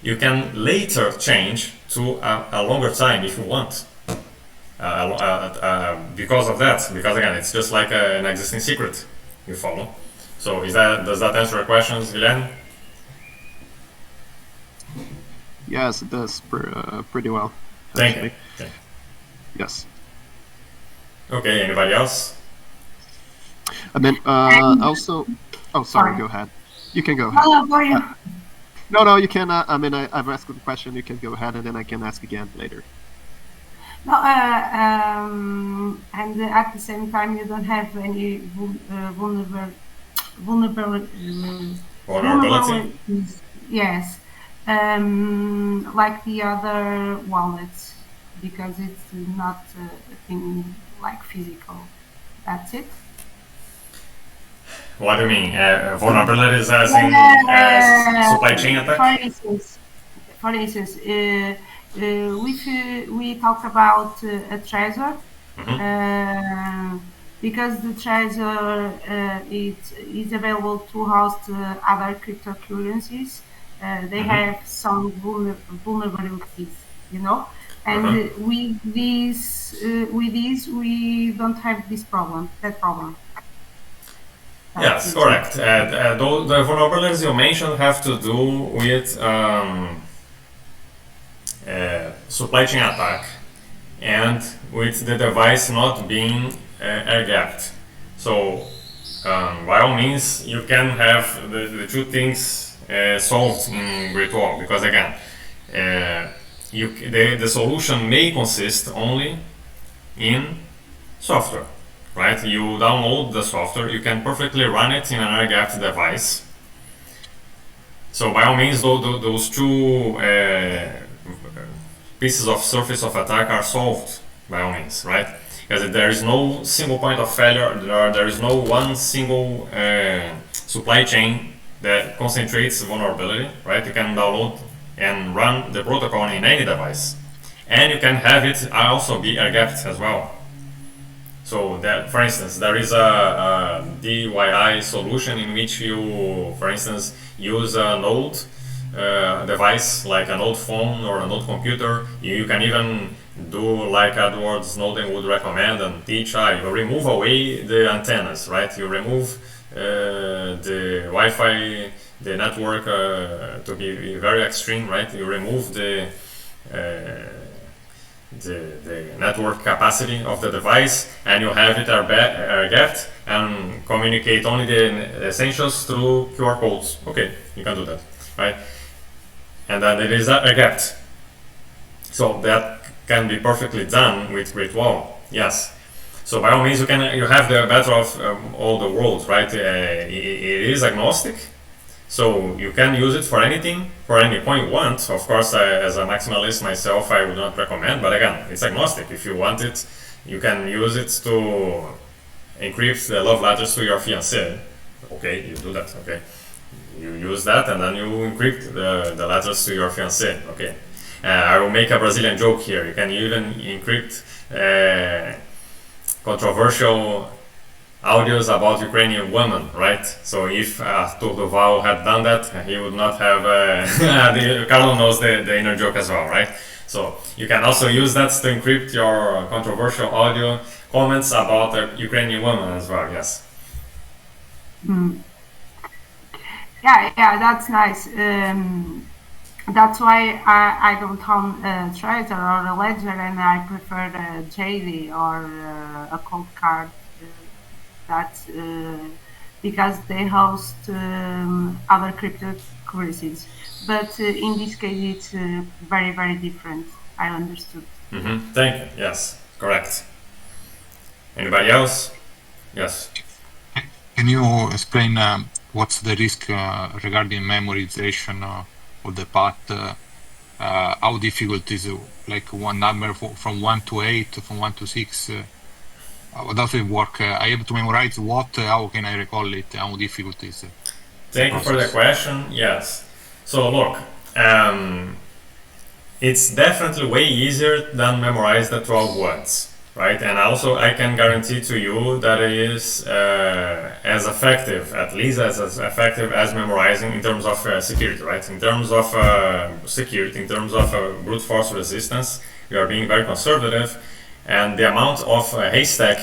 You can later change to a longer time if you want. Because of that, because again, it's just like an existing secret you follow. So does that answer your questions, Guilherme? Yes, it does pretty well. Thank you. Okay. Yes. Okay, anybody else? And then also, sorry, go ahead. You can go ahead. For you. No, you can. I've asked the question. You can go ahead, and then I can ask again later. No, and at the same time, you don't have any Vulnerability? Yes, like the other wallets, because it's not a thing like physical. That's it. What do you mean? Vulnerabilities as in supply chain attack? For instance, we talked about a treasure. Because the treasure it is available to host other cryptocurrencies, they have some vulnerabilities, and with this we don't have this problem, that problem. Yes, correct. The vulnerabilities you mentioned have to do with supply chain attack and with the device not being air-gapped. So, by all means, you can have the two things solved in Great Wall, because again, the solution may consist only in software, right? You download the software, you can perfectly run it in an air-gapped device. So, by all means, those two pieces of surface of attack are solved by all means, right? Because there is no single point of failure, there is no one single supply chain that concentrates vulnerability, right? You can download and run the protocol in any device, and you can have it also be air-gapped as well. So that, for instance, there is a DIY solution in which you, for instance, use a node device like an old phone or an old computer. You can even do like Edward Snowden would recommend and teach. You remove away the antennas, right? You remove the Wi-Fi, the network to be very extreme, right? You remove the network capacity of the device, and you have it air-gapped and communicate only the essentials through QR codes. Okay, you can do that, right? And then it is air-gapped. So that can be perfectly done with Great Wall, yes. So by all means, you have the better of all the worlds, right? It is agnostic, so you can use it for anything, for any point you want. Of course, as a maximalist myself, I would not recommend, but again, it's agnostic. If you want it, you can use it to encrypt the love letters to your fiancée. Okay, you do that, okay. You use that and then you encrypt the letters to your fiancée, okay. I will make a Brazilian joke here. You can even encrypt controversial audios about Ukrainian women, right? So if Turduval had done that, he would not have. Carlo knows the inner joke as well, right? So you can also use that to encrypt your controversial audio comments about Ukrainian women as well. Yes. Yeah, that's nice. That's why I don't own a Trezor or a Ledger, and I prefer a JD or a cold card. That's because they host other cryptocurrencies. But in this case, it's very, very different. I understood. Thank you. Yes, correct. Anybody else? Yes. Can you explain what's the risk regarding memorization of the path? How difficult is like one number from 1 to 8, from 1 to 6? How does it work? I have to memorize what? How can I recall it? How difficult is it? Thank you for the question. Yes. So look, it's definitely way easier than memorize the 12 words. right? And also I can guarantee to you that it is as effective, at least as effective as memorizing in terms of security, right? In terms of security, in terms of brute force resistance, we are being very conservative, and the amount of haystack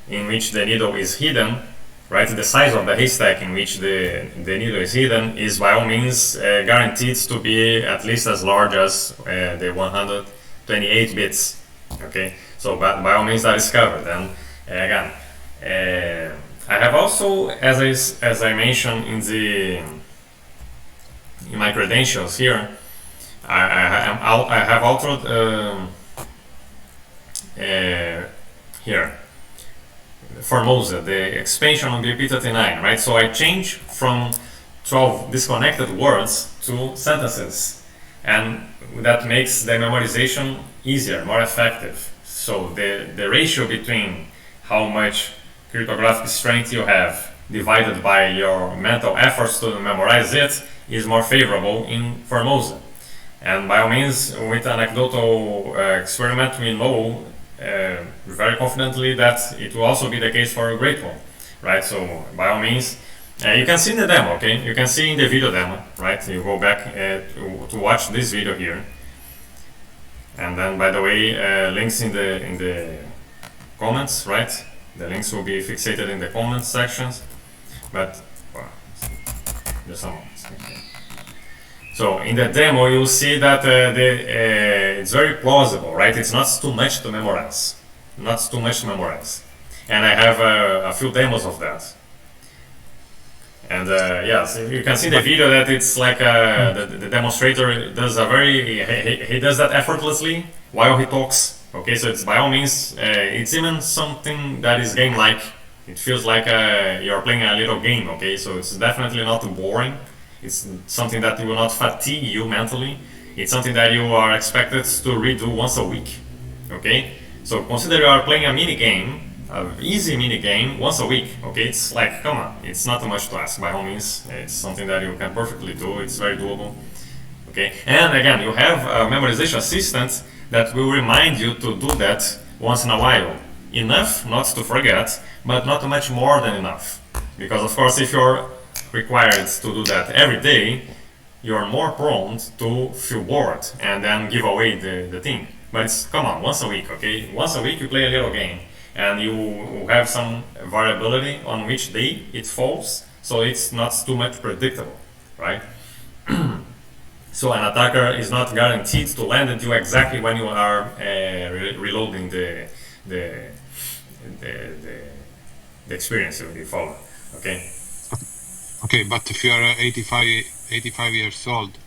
in which the needle is hidden, right? The size of the haystack in which the needle is hidden is by all means guaranteed to be at least as large as the 128 bits. Okay, so by all means that is covered. And again, I have also, as I mentioned in my credentials here, I have altered here Formosa, the expansion on BP39, right? So I change from 12 disconnected words to sentences, and that makes the memorization easier, more effective. So the ratio between how much cryptographic strength you have divided by your mental efforts to memorize it is more favorable in Formosa. And by all means, with anecdotal experiment, we know very confidently that it will also be the case for a great one, right? So by all means, you can see in the demo, okay? You can see in the video demo, right? You go back to watch this video here, and then by the way, links in the comments, right? The links will be fixated in the comments sections, but well, just a moment. Okay. So in the demo, you'll see that it's very plausible, right? It's not too much to memorize, not too much to memorize. And I have a few demos of that. And yes, you can see in the video that it's like the demonstrator does he does that effortlessly while he talks. Okay, so it's by all means, it's even something that is game-like. It feels like you're playing a little game. Okay, so it's definitely not boring. It's something that will not fatigue you mentally. It's something that you are expected to redo once a week. Okay, so consider you are playing a mini game. An easy mini game once a week. Okay, it's like, come on, it's not too much to ask. By all means, it's something that you can perfectly do. It's very doable. Okay, and again, you have a memorization assistant that will remind you to do that once in a while. Enough not to forget, but not much more than enough. Because of course, if you're required to do that every day, you're more prone to feel bored and then give away the thing. But it's, come on, once a week. Okay, once a week you play a little game. And you have some variability on which day it falls, so it's not too much predictable, right? So an attacker is not guaranteed to land at you exactly when you are reloading the experience of the follower. Okay. Okay, but if you are 85 years old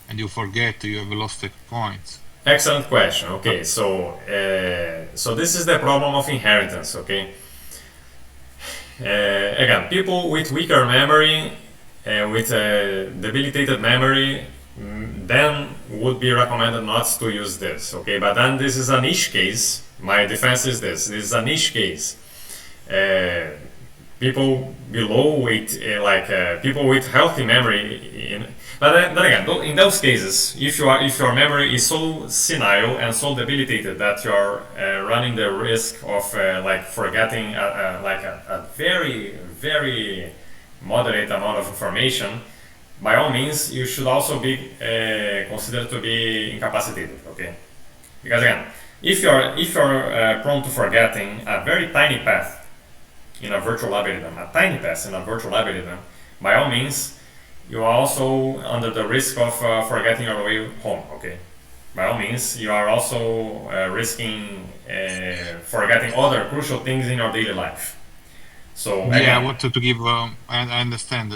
and you forget, you have lost 8 points. Excellent question. Okay, so so this is the problem of inheritance. Okay, again, people with weaker memory, with debilitated memory, then would be recommended not to use this. Okay, but then this is a niche case. My defense is this is a niche case. People below weight, people with healthy memory. But then again, in those cases, if your memory is so senile and so debilitated that you are running the risk of forgetting a very, very moderate amount of information, by all means, you should also be considered to be incapacitated. Okay, because again, if you're prone to forgetting a very tiny path in a virtual algorithm, by all means, you are also under the risk of forgetting your way home. Okay, by all means, you are also risking forgetting other crucial things in your daily life. So yeah, I wanted to give. I understand.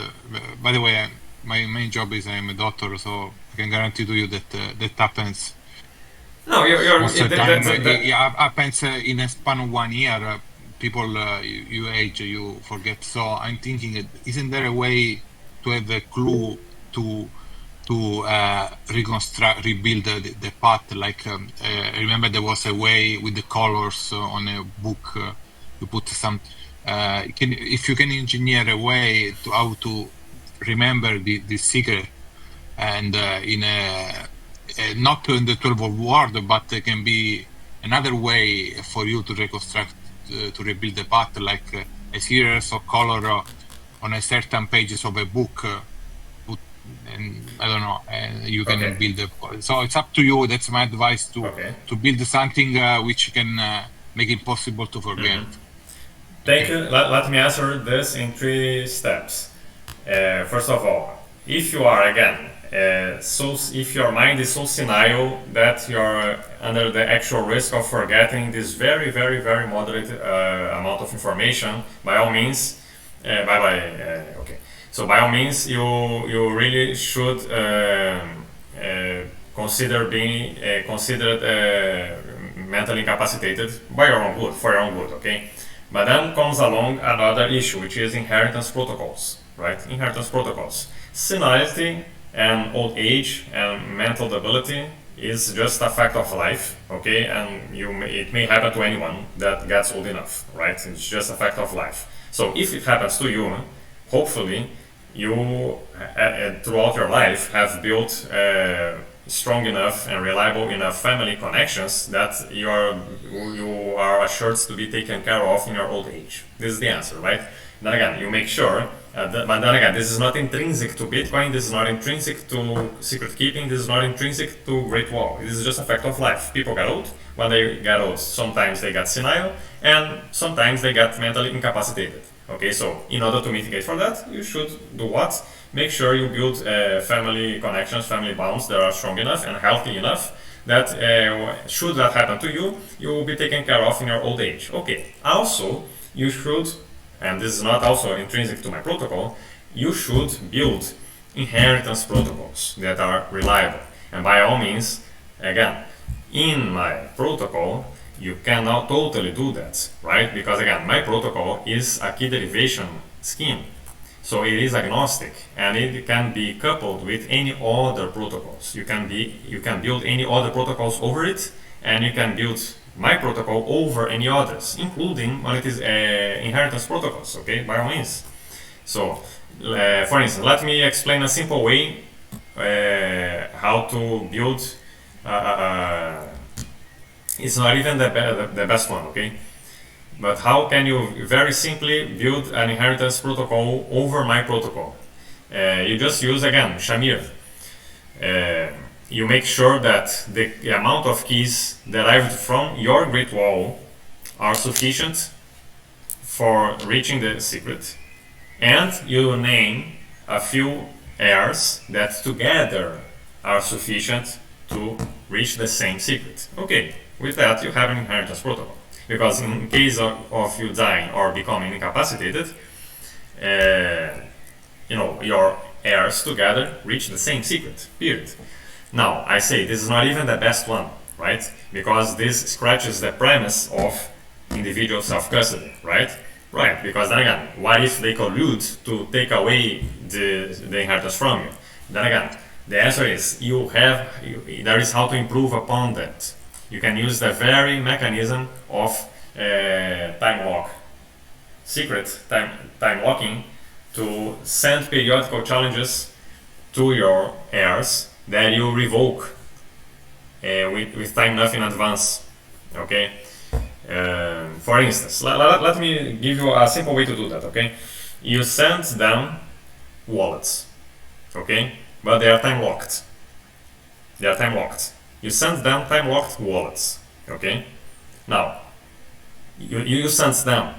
By the way, my main job is I'm a doctor, so I can guarantee to you that that happens. No, happens in a span of 1 year. People you age, you forget. So I'm thinking, isn't there a way to have a clue to rebuild the path? Like I remember there was a way with the colors on a book. You put some. If you can engineer a way to how to remember the secret, and in a not in the 12 word, but it can be another way for you to reconstruct, to rebuild the path, like a series of color on a certain pages of a book. And I don't know, you can build a. So it's up to you. That's my advice to build something which can make it possible to forget. Thank you. Let me answer this in 3 steps. First of all, if you are again, if your mind is so senile that you're under the actual risk of forgetting this very, very, very moderate amount of information, by all means, okay. So by all means, you really should consider being considered mentally incapacitated by your own good, for your own good, okay? But then comes along another issue, which is inheritance protocols, right? Inheritance protocols. Senility and old age and mental debility is just a fact of life, okay? And it may happen to anyone that gets old enough, right? It's just a fact of life. So if it happens to you, hopefully you, throughout your life, have built strong enough and reliable enough family connections that you are assured to be taken care of in your old age. This is the answer, right? Then again, you make sure, but then again, this is not intrinsic to Bitcoin, this is not intrinsic to secret keeping, this is not intrinsic to Great Wall. This is just a fact of life. People get old. When they get old, sometimes they get senile, and sometimes they get mentally incapacitated. Okay, so in order to mitigate for that, you should do what? Make sure you build family connections, family bonds that are strong enough and healthy enough that should that happen to you, you will be taken care of in your old age. Okay, also, you should, and this is not also intrinsic to my protocol, you should build inheritance protocols that are reliable. And by all means, again, in my protocol, you cannot totally do that, right? Because again, my protocol is a key derivation scheme. So it is agnostic and it can be coupled with any other protocols. You can build any other protocols over it, and you can build my protocol over any others, including when it is inheritance protocols, okay, by all means. So, for instance, let me explain a simple way how to build it's not even the best one, okay? But how can you very simply build an inheritance protocol over my protocol? You just use, again, Shamir. You make sure that the amount of keys derived from your Great Wall are sufficient for reaching the secret, and you name a few heirs that together are sufficient to reach the same secret. Okay, with that you have an inheritance protocol. Because in case of you dying or becoming incapacitated, your heirs together reach the same secret, period. Now, I say this is not even the best one, right? Because this scratches the premise of individual self-custody, right? Right, because then again, what if they collude to take away the inheritance from you? Then again, the answer is there is how to improve upon that. You can use the very mechanism of time lock, secret time locking, to send periodical challenges to your heirs that you revoke with time enough in advance. Okay. For instance, let me give you a simple way to do that. Okay. You send them wallets. Okay, but they are time locked. They are time locked. You send them time-locked wallets, okay? Now, you send them.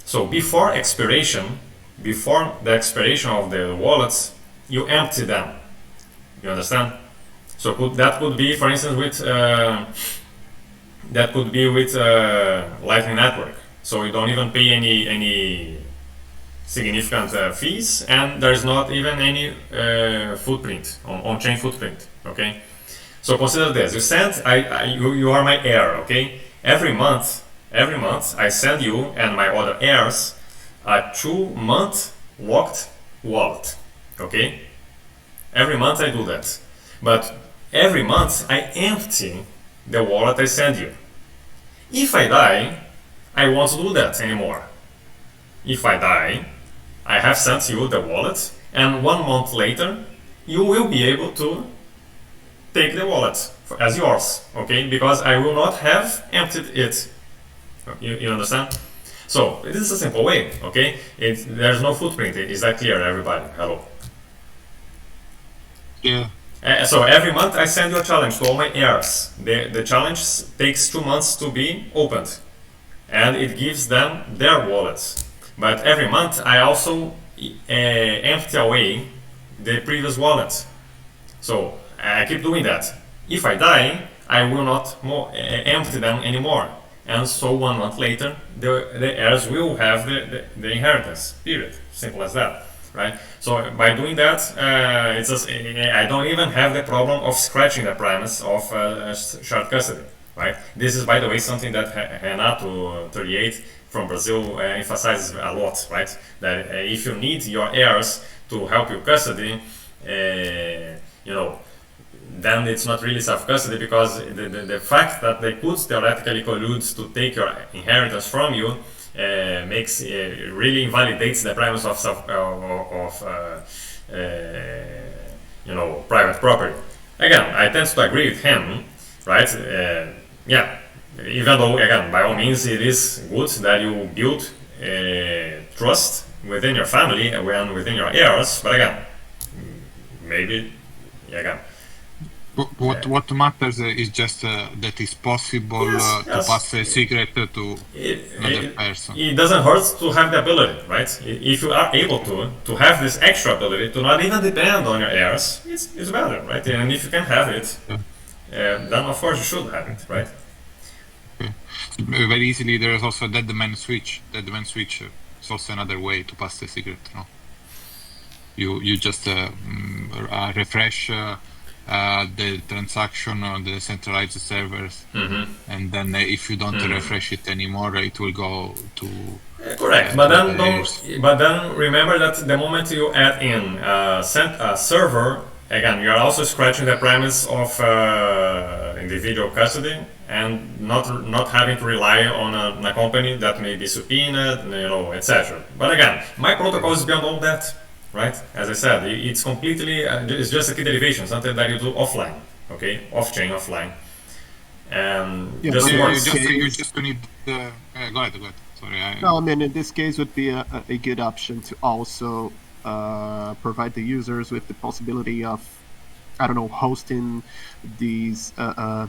So before the expiration of the wallets, you empty them. You understand? So that could be, for instance, with Lightning Network. So you don't even pay any significant fees, and there's not even any footprint on-chain footprint. Okay. So consider this: you send, you are my heir, okay? Every month, I send you and my other heirs a 2-month locked wallet, okay? Every month I do that, but every month I empty the wallet I send you. If I die, I won't do that anymore. If I die, I have sent you the wallet, and 1 month later, you will be able to take the wallet as yours, okay? Because I will not have emptied it. You understand? So this is a simple way, okay? There's no footprint. Is that clear, everybody? Hello. Yeah. So every month I send you a challenge to all my heirs. The challenge takes 2 months to be opened, and it gives them their wallets. But every month I also empty away the previous wallet. So I keep doing that. If I die, I will not empty them anymore. And so 1 month later, the heirs will have the inheritance. Period. Simple as that, right? So by doing that, it's just, I don't even have the problem of scratching the premise of shared custody, right? This is, by the way, something that Renato 38 from Brazil emphasizes a lot, right? That if you need your heirs to help you custody, then it's not really self-custody, because the fact that they could theoretically collude to take your inheritance from you really invalidates the premise of private property. Again, I tend to agree with him, right? Even though, again, by all means, it is good that you build trust within your family and within your heirs, but again, maybe, again. What matters is just that it's possible to pass a secret to another person. It doesn't hurt to have the ability, right? If you are able to have this extra ability to not even depend on your heirs, it's better, right? And if you can have it, then of course you should have it, right? Okay. Very easily, there is also a dead man switch. Dead man switch is also another way to pass the secret. No? You just refresh the transaction on the centralized servers, and then if you don't refresh it anymore, it will go to correct. But then remember that the moment you add in a server, again, you are also scratching the premise of individual custody and not having to rely on a company that may be subpoenaed, etc. But again, my protocol is beyond all that. Right? As I said, it's completely, it's just a key derivation, something that you do offline, okay? Off-chain, offline. And you just need go ahead. Sorry. No, I mean, in this case would be a good option to also provide the users with the possibility of, hosting these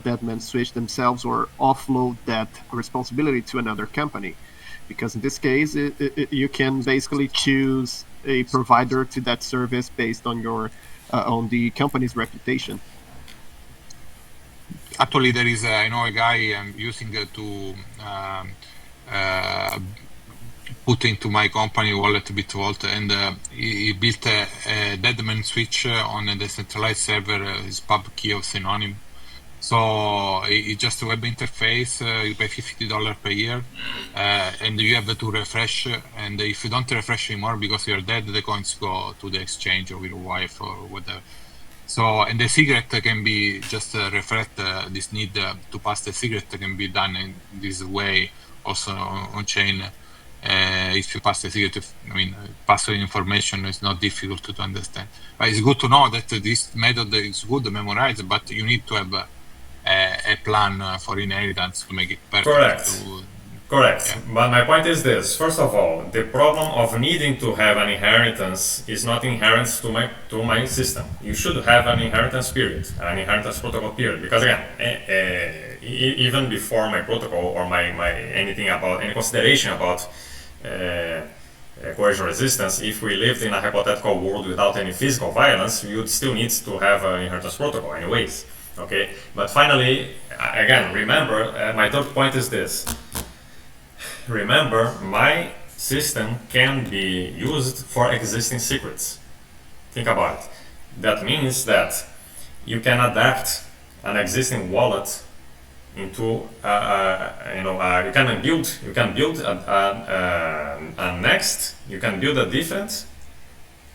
deadman switch themselves, or offload that responsibility to another company. Because in this case, you can basically choose a provider to that service based on your on the company's reputation. Actually, there is I know a guy I'm using to put into my company wallet Bitvault, and he built a deadman switch on a decentralized server, his pub key of Synonym. So it's just a web interface. You pay $50 per year, and you have to refresh. And if you don't refresh anymore because you're dead, the coins go to the exchange or your wife or whatever. So, and the secret can be just reflect this need to pass the secret can be done in this way also on chain. If you pass the secret, password information is not difficult to understand. But it's good to know that this method is good to memorize, but you need to have a plan for inheritance to make it perfect. Correct. Yeah. But my point is this. First of all, the problem of needing to have an inheritance is not inherent to my system. You should have an inheritance period, an inheritance protocol period. Because again, even before my protocol or my anything about any consideration about coercion resistance, if we lived in a hypothetical world without any physical violence, we would still need to have an inheritance protocol anyways. Okay, but finally, again, remember, my third point is this. Remember, my system can be used for existing secrets. Think about it. That means that you can adapt an existing wallet into you can build a different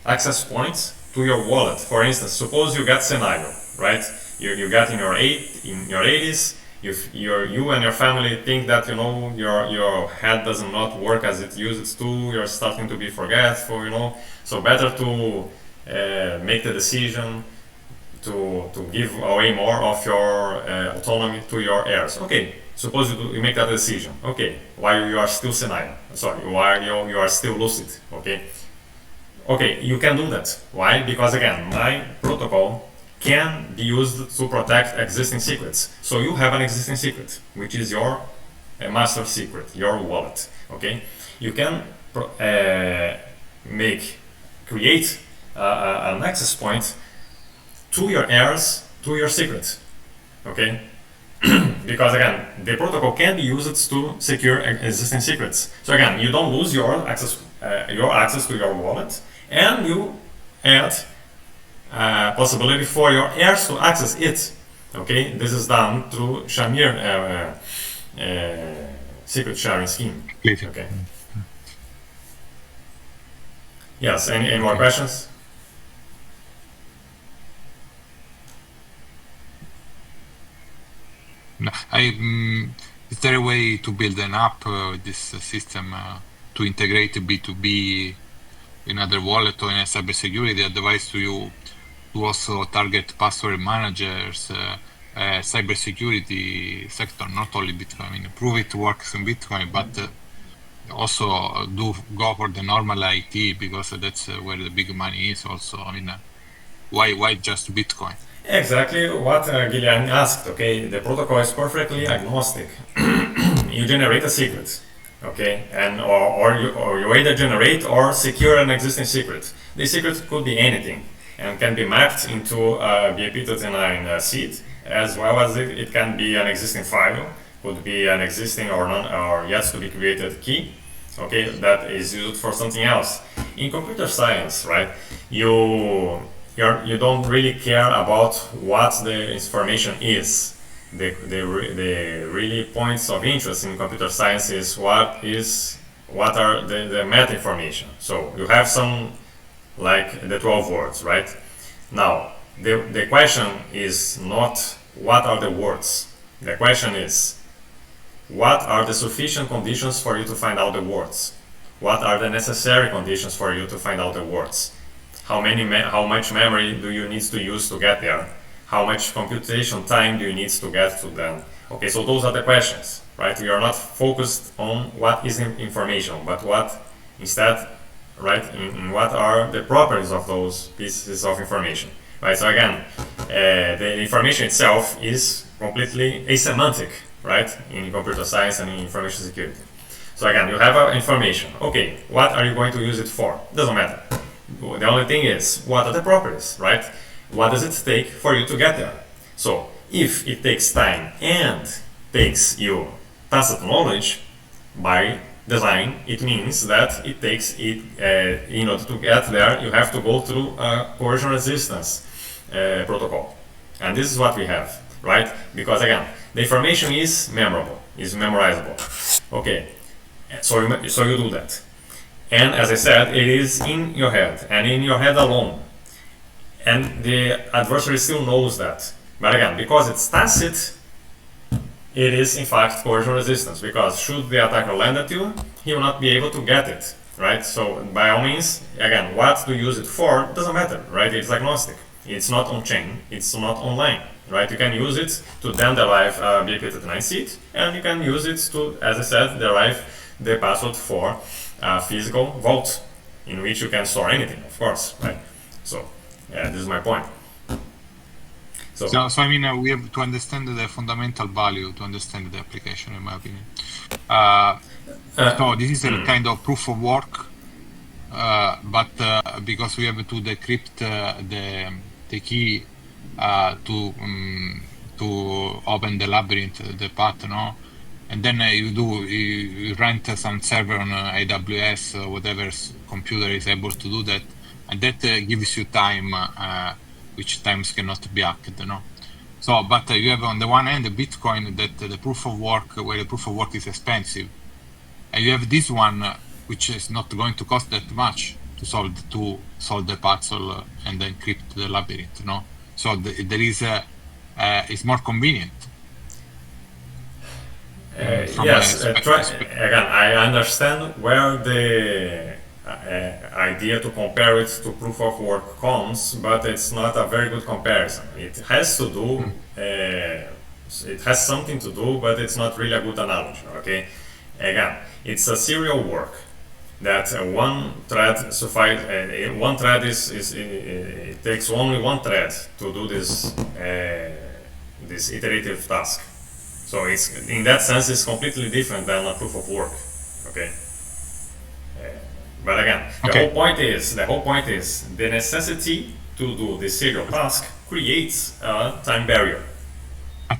access point to your wallet. For instance, suppose you got scenario, right? You got in your 80s. You and your family think that your head does not work as it used to. You're starting to be forgetful. So better to make the decision to give away more of your autonomy to your heirs. Okay, suppose you make that decision. Okay, while you are still senile, sorry, while you are still lucid. Okay, you can do that. Why? Because again, my protocol can be used to protect existing secrets. So you have an existing secret, which is your master secret, your wallet. Okay, you can create an access point to your heirs, to your secret. Okay, because again, the protocol can be used to secure existing secrets. So again, you don't lose your access to your wallet, and you add possibility for your heirs to access it. Okay, this is done through Shamir secret sharing scheme. Okay. Yes. Any more questions? No, is there a way to build an app this system to integrate B2B in other wallet or in a cybersecurity advice to you to also target password managers, cybersecurity sector, not only Bitcoin? I mean, prove it works in Bitcoin, but also go for the normal IT, because that's where the big money is also. I mean, why just Bitcoin? Exactly what Gillian asked. Okay, the protocol is perfectly agnostic. You generate a secret, okay, and or you either generate or secure an existing secret. The secret could be anything and can be mapped into a BIP39 seed, as well as it can be an existing file, could be an existing or yet to be created key, okay, that is used for something else. In computer science, right, you don't really care about what the information is. The really points of interest in computer science is what are the meta information. So you have some, like the 12 words, right? Now the question is not what are the words. The question is what are the sufficient conditions for you to find out the words? What are the necessary conditions for you to find out the words? How much memory do you need to use to get there? How much computation time do you need to get to them? Okay, so those are the questions, right? We are not focused on what is information, but what instead, right, in what are the properties of those pieces of information, right? So again, the information itself is completely asemantic, right, in computer science and in information security. So again, you have information. Okay, what are you going to use it for? Doesn't matter. The only thing is, what are the properties, right? What does it take for you to get there? So, if it takes time and takes you tacit knowledge, by design, it means that it takes it, in order to get there, you have to go through a coercion resistance protocol. And this is what we have, right? Because again, the information is memorable, is memorizable. Okay, so you do that. And as I said, it is in your head, and in your head alone. And the adversary still knows that. But again, because it's tacit, it is in fact coercion resistance, because should the attacker land at you, he will not be able to get it, right? So by all means, again, what to use it for doesn't matter, right? It's agnostic. It's not on-chain, it's not online, right? You can use it to then derive a BIP39 seed, and you can use it to, as I said, derive the password for a physical vault in which you can store anything, of course, right? So, yeah, this is my point. So I mean, we have to understand the fundamental value to understand the application, in my opinion. So this is a kind of proof of work, but because we have to decrypt the key to open the labyrinth, the path, no? And then you rent some server on AWS, whatever computer is able to do that, and that gives you time, which times cannot be hacked, no? So, but you have on the one hand the Bitcoin, that the proof of work, where the proof of work is expensive, and you have this one, which is not going to cost that much to solve the puzzle and encrypt the labyrinth, no? So there is it's more convenient. Yes, again, I understand where the idea to compare it to proof of work comes, but it's not a very good comparison. It has to do, it has something to do, but it's not really a good analogy. Okay, again, it's a serial work that one thread suffice. One thread it takes only one thread to do this this iterative task. So it's in that sense it's completely different than a proof of work. Okay. But again, the whole point is the necessity to do the serial task creates a time barrier. A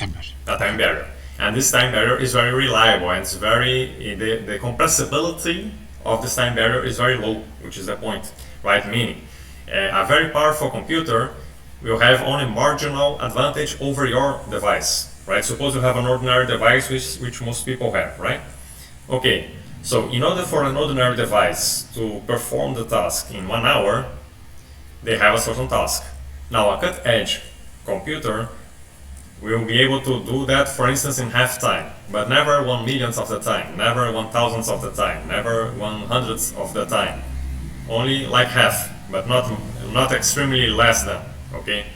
time barrier. And this time barrier is very reliable, and it's very the compressibility of this time barrier is very low, which is the point, right? Meaning, a very powerful computer will have only marginal advantage over your device, right? Suppose you have an ordinary device, which most people have, right? Okay. So in order for an ordinary device to perform the task in 1 hour, they have a certain task. Now a cut-edge computer will be able to do that, for instance, in half time, but never 1/1,000,000th of the time, never 1,000th of the time, never 100th of the time. Only like half, but not extremely less than. Okay.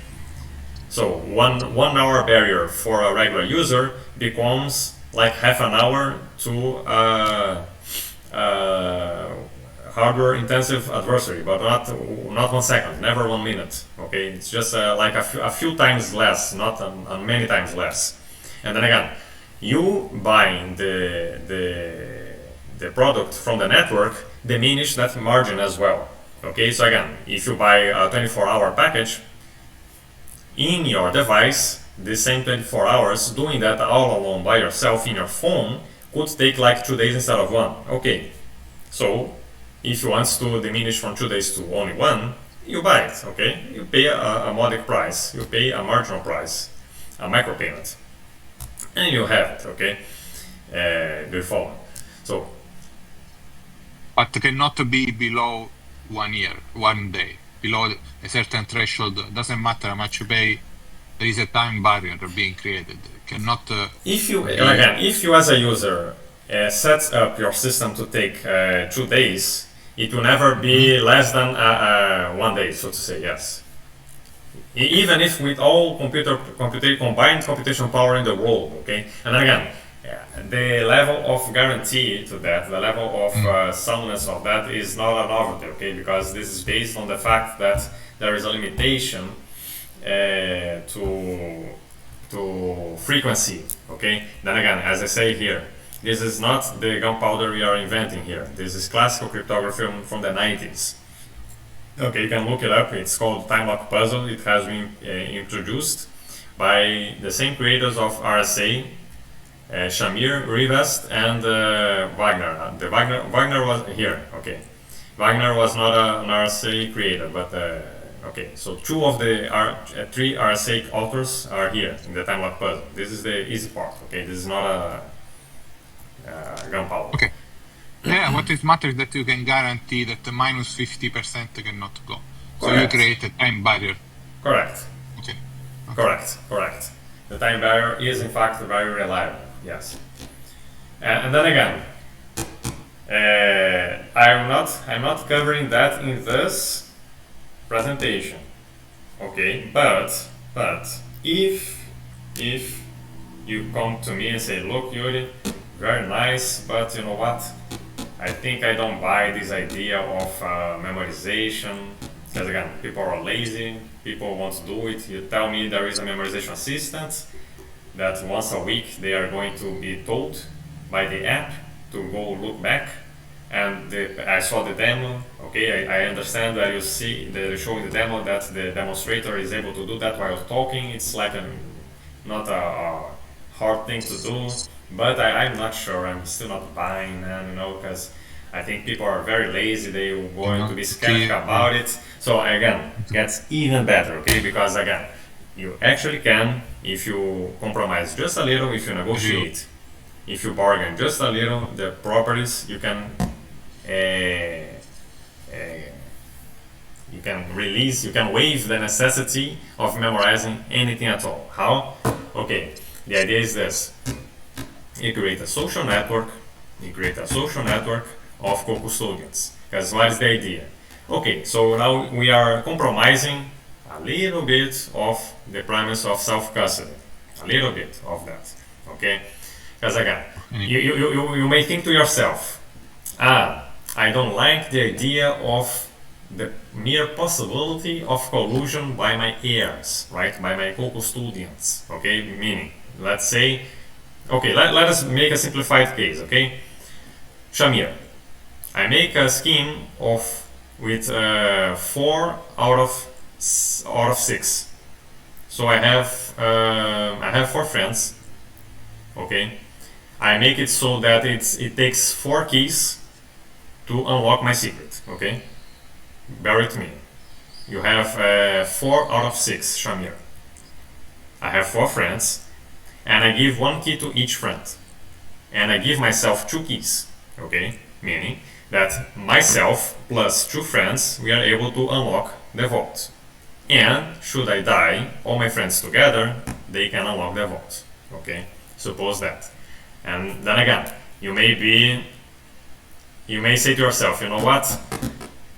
So one hour barrier for a regular user becomes like half an hour to hardware intensive adversary, but not 1 second, never 1 minute. Okay, it's just like a few times less, not many times less. And then again, you buying the product from the network diminish that margin as well. Okay, so again, if you buy a 24-hour package in your device, the same 24 hours doing that all alone by yourself in your phone could take like 2 days instead of 1. Okay, so if you want to diminish from 2 days to only 1, you buy it. Okay, you pay a modic price, you pay a marginal price, a micropayment, and you have it. Okay, do you follow? So, but cannot be below 1 year, 1 day, below a certain threshold. Doesn't matter how much you pay. There is a time barrier being created. Cannot. If you as a user set up your system to take 2 days, it will never be less than 1 day, so to say. Yes. Even if with all combined computation power in the world. Okay. And then again, the level of guarantee to that, the level of soundness of that is not a novelty. Okay, because this is based on the fact that there is a limitation to frequency. Okay, then again, as I say here, this is not the gunpowder we are inventing here. This is classical cryptography from the 90s. Okay, you can look it up. It's called time lock puzzle. It has been introduced by the same creators of RSA, Shamir, Rivest, and Wagner. Wagner was here. Okay, Wagner was not an RSA creator, but okay, so 2 of the 3 RSA authors are here in the time lock puzzle. This is the easy part. Okay, this is not a gunpowder. Okay. Yeah, what it matters is that you can guarantee that the minus 50% cannot go. So you create a time barrier. Correct. Okay. Correct. The time barrier is in fact very reliable. Yes. And then again, I'm not covering that in this presentation. Okay, but if you come to me and say, look, Yuri, very nice, but you know what? I think I don't buy this idea of memorization, because again, people are lazy, people want to do it. You tell me there is a memorization assistant that once a week they are going to be told by the app to go look back, and I saw the demo. Okay, I understand that you see they're showing the demo that the demonstrator is able to do that while talking. It's like not a hard thing to do. But I'm not sure. I'm still not buying them, because I think people are very lazy. They're going to be skeptical about it. So again, it gets even better, okay? Because again, you actually can, if you compromise just a little, if you negotiate, if you bargain just a little, the properties you can release, you can waive the necessity of memorizing anything at all. How? Okay, the idea is this. You create a social network of co-custodians. Because what is the idea? Okay, so now we are compromising a little bit of the premise of self-custody. A little bit of that. Okay? Because again, you may think to yourself, I don't like the idea of the mere possibility of collusion by my heirs, right? By my co-custodians. Okay? Meaning, let's say, okay, let us make a simplified case, okay? Shamir, I make a scheme with 4 out of 6. So I have 4 friends. Okay, I make it so that it takes 4 keys to unlock my secret. Okay, bear with me. You have 4 out of 6, Shamir. I have 4 friends, and I give 1 key to each friend, and I give myself 2 keys. Okay, meaning that myself plus 2 friends, we are able to unlock the vault. And should I die, all my friends together, they can unlock the vault. Okay, suppose that. And then again, you may say to yourself, you know what?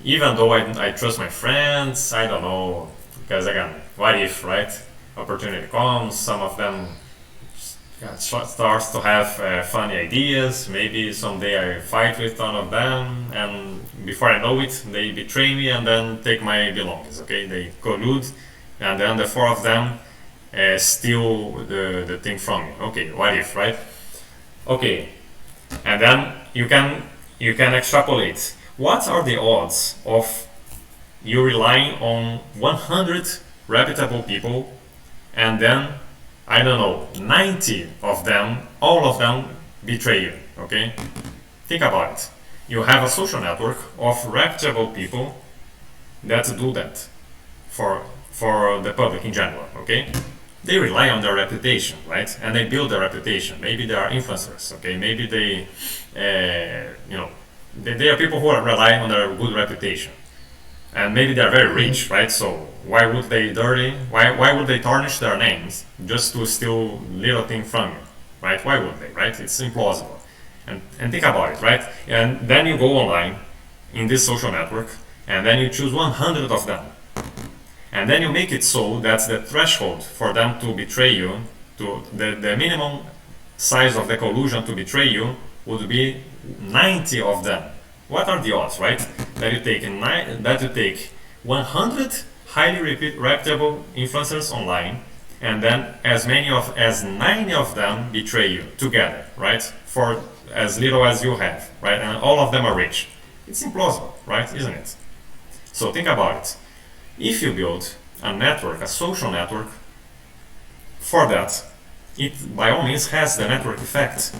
Even though I trust my friends, I don't know, because again, what if, right? Opportunity comes, some of them starts to have funny ideas. Maybe someday I fight with one of them, and before I know it, they betray me and then take my belongings. Okay, they collude, and then the 4 of them steal the thing from me. Okay, what if, right? Okay, and then you can extrapolate. What are the odds of you relying on 100 reputable people, and then I don't know, 90 of them, all of them betray you, okay? Think about it. You have a social network of reputable people that do that for the public in general, okay? They rely on their reputation, right? And they build their reputation. Maybe they are influencers, okay? Maybe they, they are people who are relying on their good reputation. And maybe they're very rich, right? So why would they why would they tarnish their names just to steal little thing from you, right? Why would they, right? It's implausible. And think about it, right? And then you go online in this social network, and then you choose 100 of them. And then you make it so that the threshold for them to betray you, to the minimum size of the collusion to betray you would be 90 of them. What are the odds, right? That you take 100 highly reputable influencers online, and then as 90 of them betray you together, right? For as little as you have, right? And all of them are rich. It's implausible, right? Isn't it? So think about it. If you build a network, a social network, for that, it by all means has the network effect,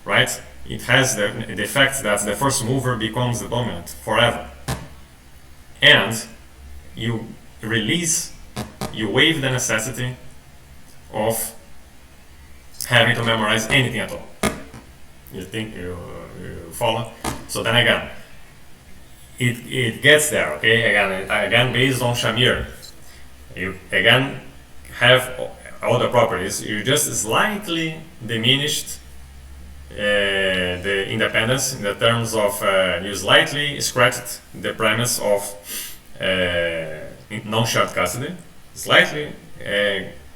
right? It has the effect that the first mover becomes the dominant forever. And you waive the necessity of having to memorize anything at all. You think you follow? So then again, it gets there, okay? Again, based on Shamir, you again have all the properties. You just slightly diminished the independence in the terms of you slightly scratched the premise of non-shared custody, slightly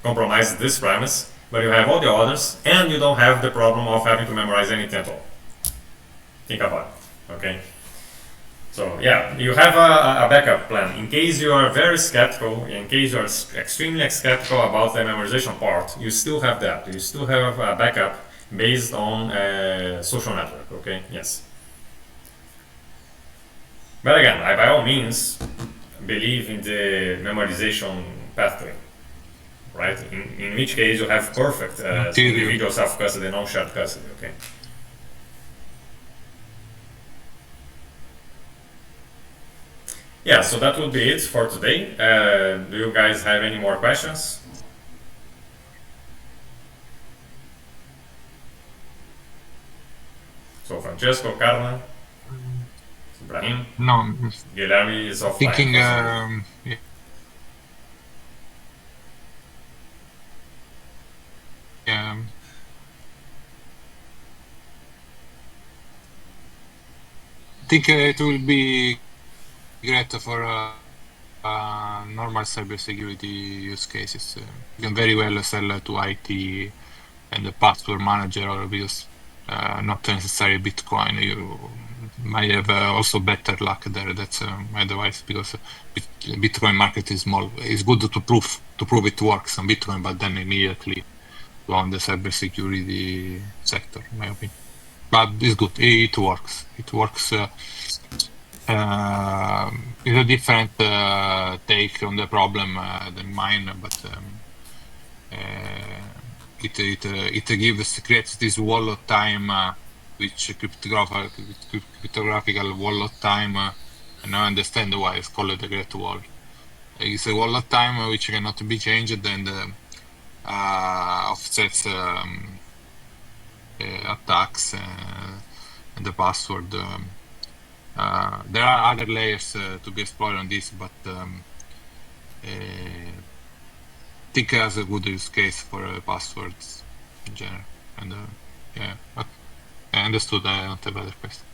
compromised this premise, but you have all the others, and you don't have the problem of having to memorize anything at all. Think about it, okay? So yeah, you have a backup plan in case you are very skeptical, in case you are extremely skeptical about the memorization part. You still have that. You still have a backup based on a social network, okay? Yes. But again, I by all means believe in the memorization pathway, right? In which case you have perfect individual self-custody, non-shared custody, okay? Yeah, so that would be it for today. Do you guys have any more questions? So Francesco, Carla, Ibrahim, No, Guilherme is offline. thinking. Yeah. think it will be great for normal cybersecurity use cases. You can very well sell to IT and the password manager, or because not necessarily Bitcoin. You might have also better luck there. That's my advice, because Bitcoin market is small. It's good to prove it works on Bitcoin, but then immediately go on the cybersecurity sector, in my opinion. But it's good. It works. It works. It's a different take on the problem than mine, but it creates this wall of time, which cryptographical wall of time, and I understand why it's called the Great Wall. It's a wall of time which cannot be changed, and offsets attacks and the password. There are other layers to be explored on this, but think as a good use case for passwords in general. And yeah, but I understood. I don't have other questions.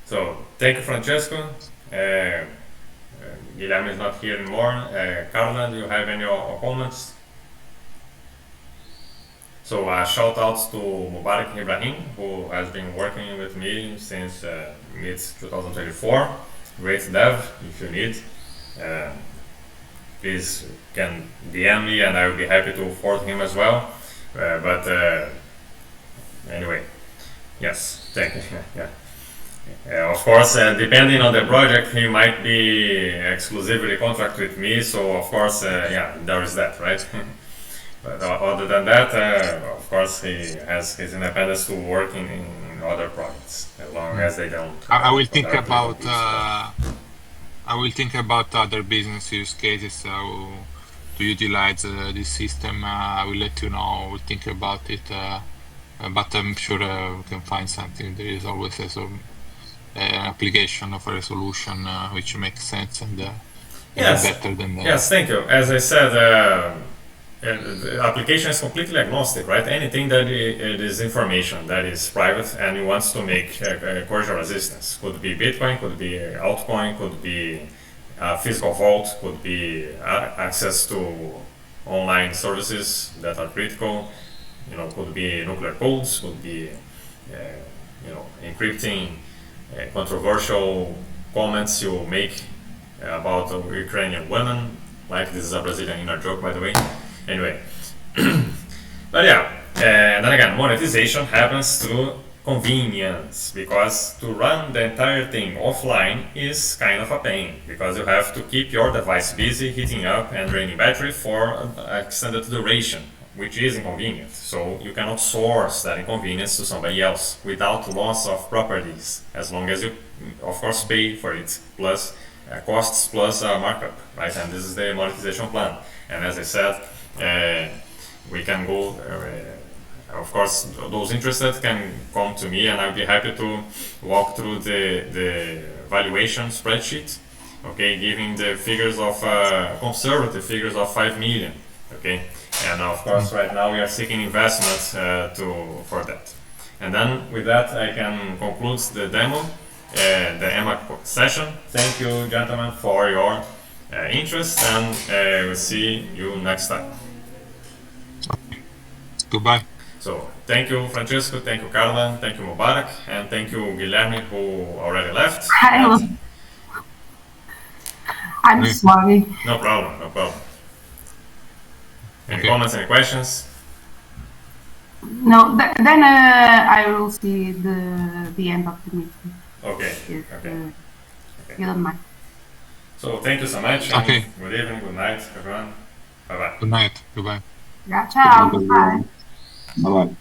So thank you, Francesco. Guilherme is not here anymore. Carla, do you have any comments? So shout outs to Mubarak Ibrahim, who has been working with me since mid 2024. Great dev. If you need, please can DM me, and I will be happy to forward him as well. But anyway, yes, thank you. Yeah. Of course, depending on the project, he might be exclusively contract with me. So of course, yeah, there is that, right? But other than that, of course, he has his independence to work in other projects, as long as they don't. I will think about. I will think about other business use cases, how to utilize this system. I will let you know. I will think about it, but I'm sure we can find something. There is always an application for a solution which makes sense and yes, better than that. Yes, thank you. As I said, the application is completely agnostic, right? Anything that it is information that is private and it wants to make coercion resistance. Could be Bitcoin, could be altcoin, could be physical vault, could be access to online services that are critical. Could be nuclear codes, could be encrypting controversial comments you make about Ukrainian women. Like, this is a Brazilian inner joke, by the way. Anyway, but yeah, then again, monetization happens through convenience, because to run the entire thing offline is kind of a pain, because you have to keep your device busy, heating up and draining battery for extended duration, which is inconvenient. So you cannot source that inconvenience to somebody else without loss of properties, as long as you, of course, pay for it, plus costs plus markup, right? And this is the monetization plan. And as I said, we can go, of course, those interested can come to me, and I'll be happy to walk through the valuation spreadsheet, okay, giving the figures of conservative figures of 5 million, okay. And of course, right now we are seeking investments for that. And then with that, I can conclude the demo, the EMA session. Thank you, gentlemen, for your interest, and we'll see you next time. Goodbye. So thank you, Francesco, thank you, Carla, thank you, Mubarak, and thank you, Guilherme, who already left. I'm sorry. No problem. Any comments, any questions? No, then I will see the end of the meeting. Okay. You don't mind. So thank you so much. Okay. Good evening, good night, everyone. Bye-bye. Good night. Goodbye. Yeah, ciao. Bye. Bye-bye.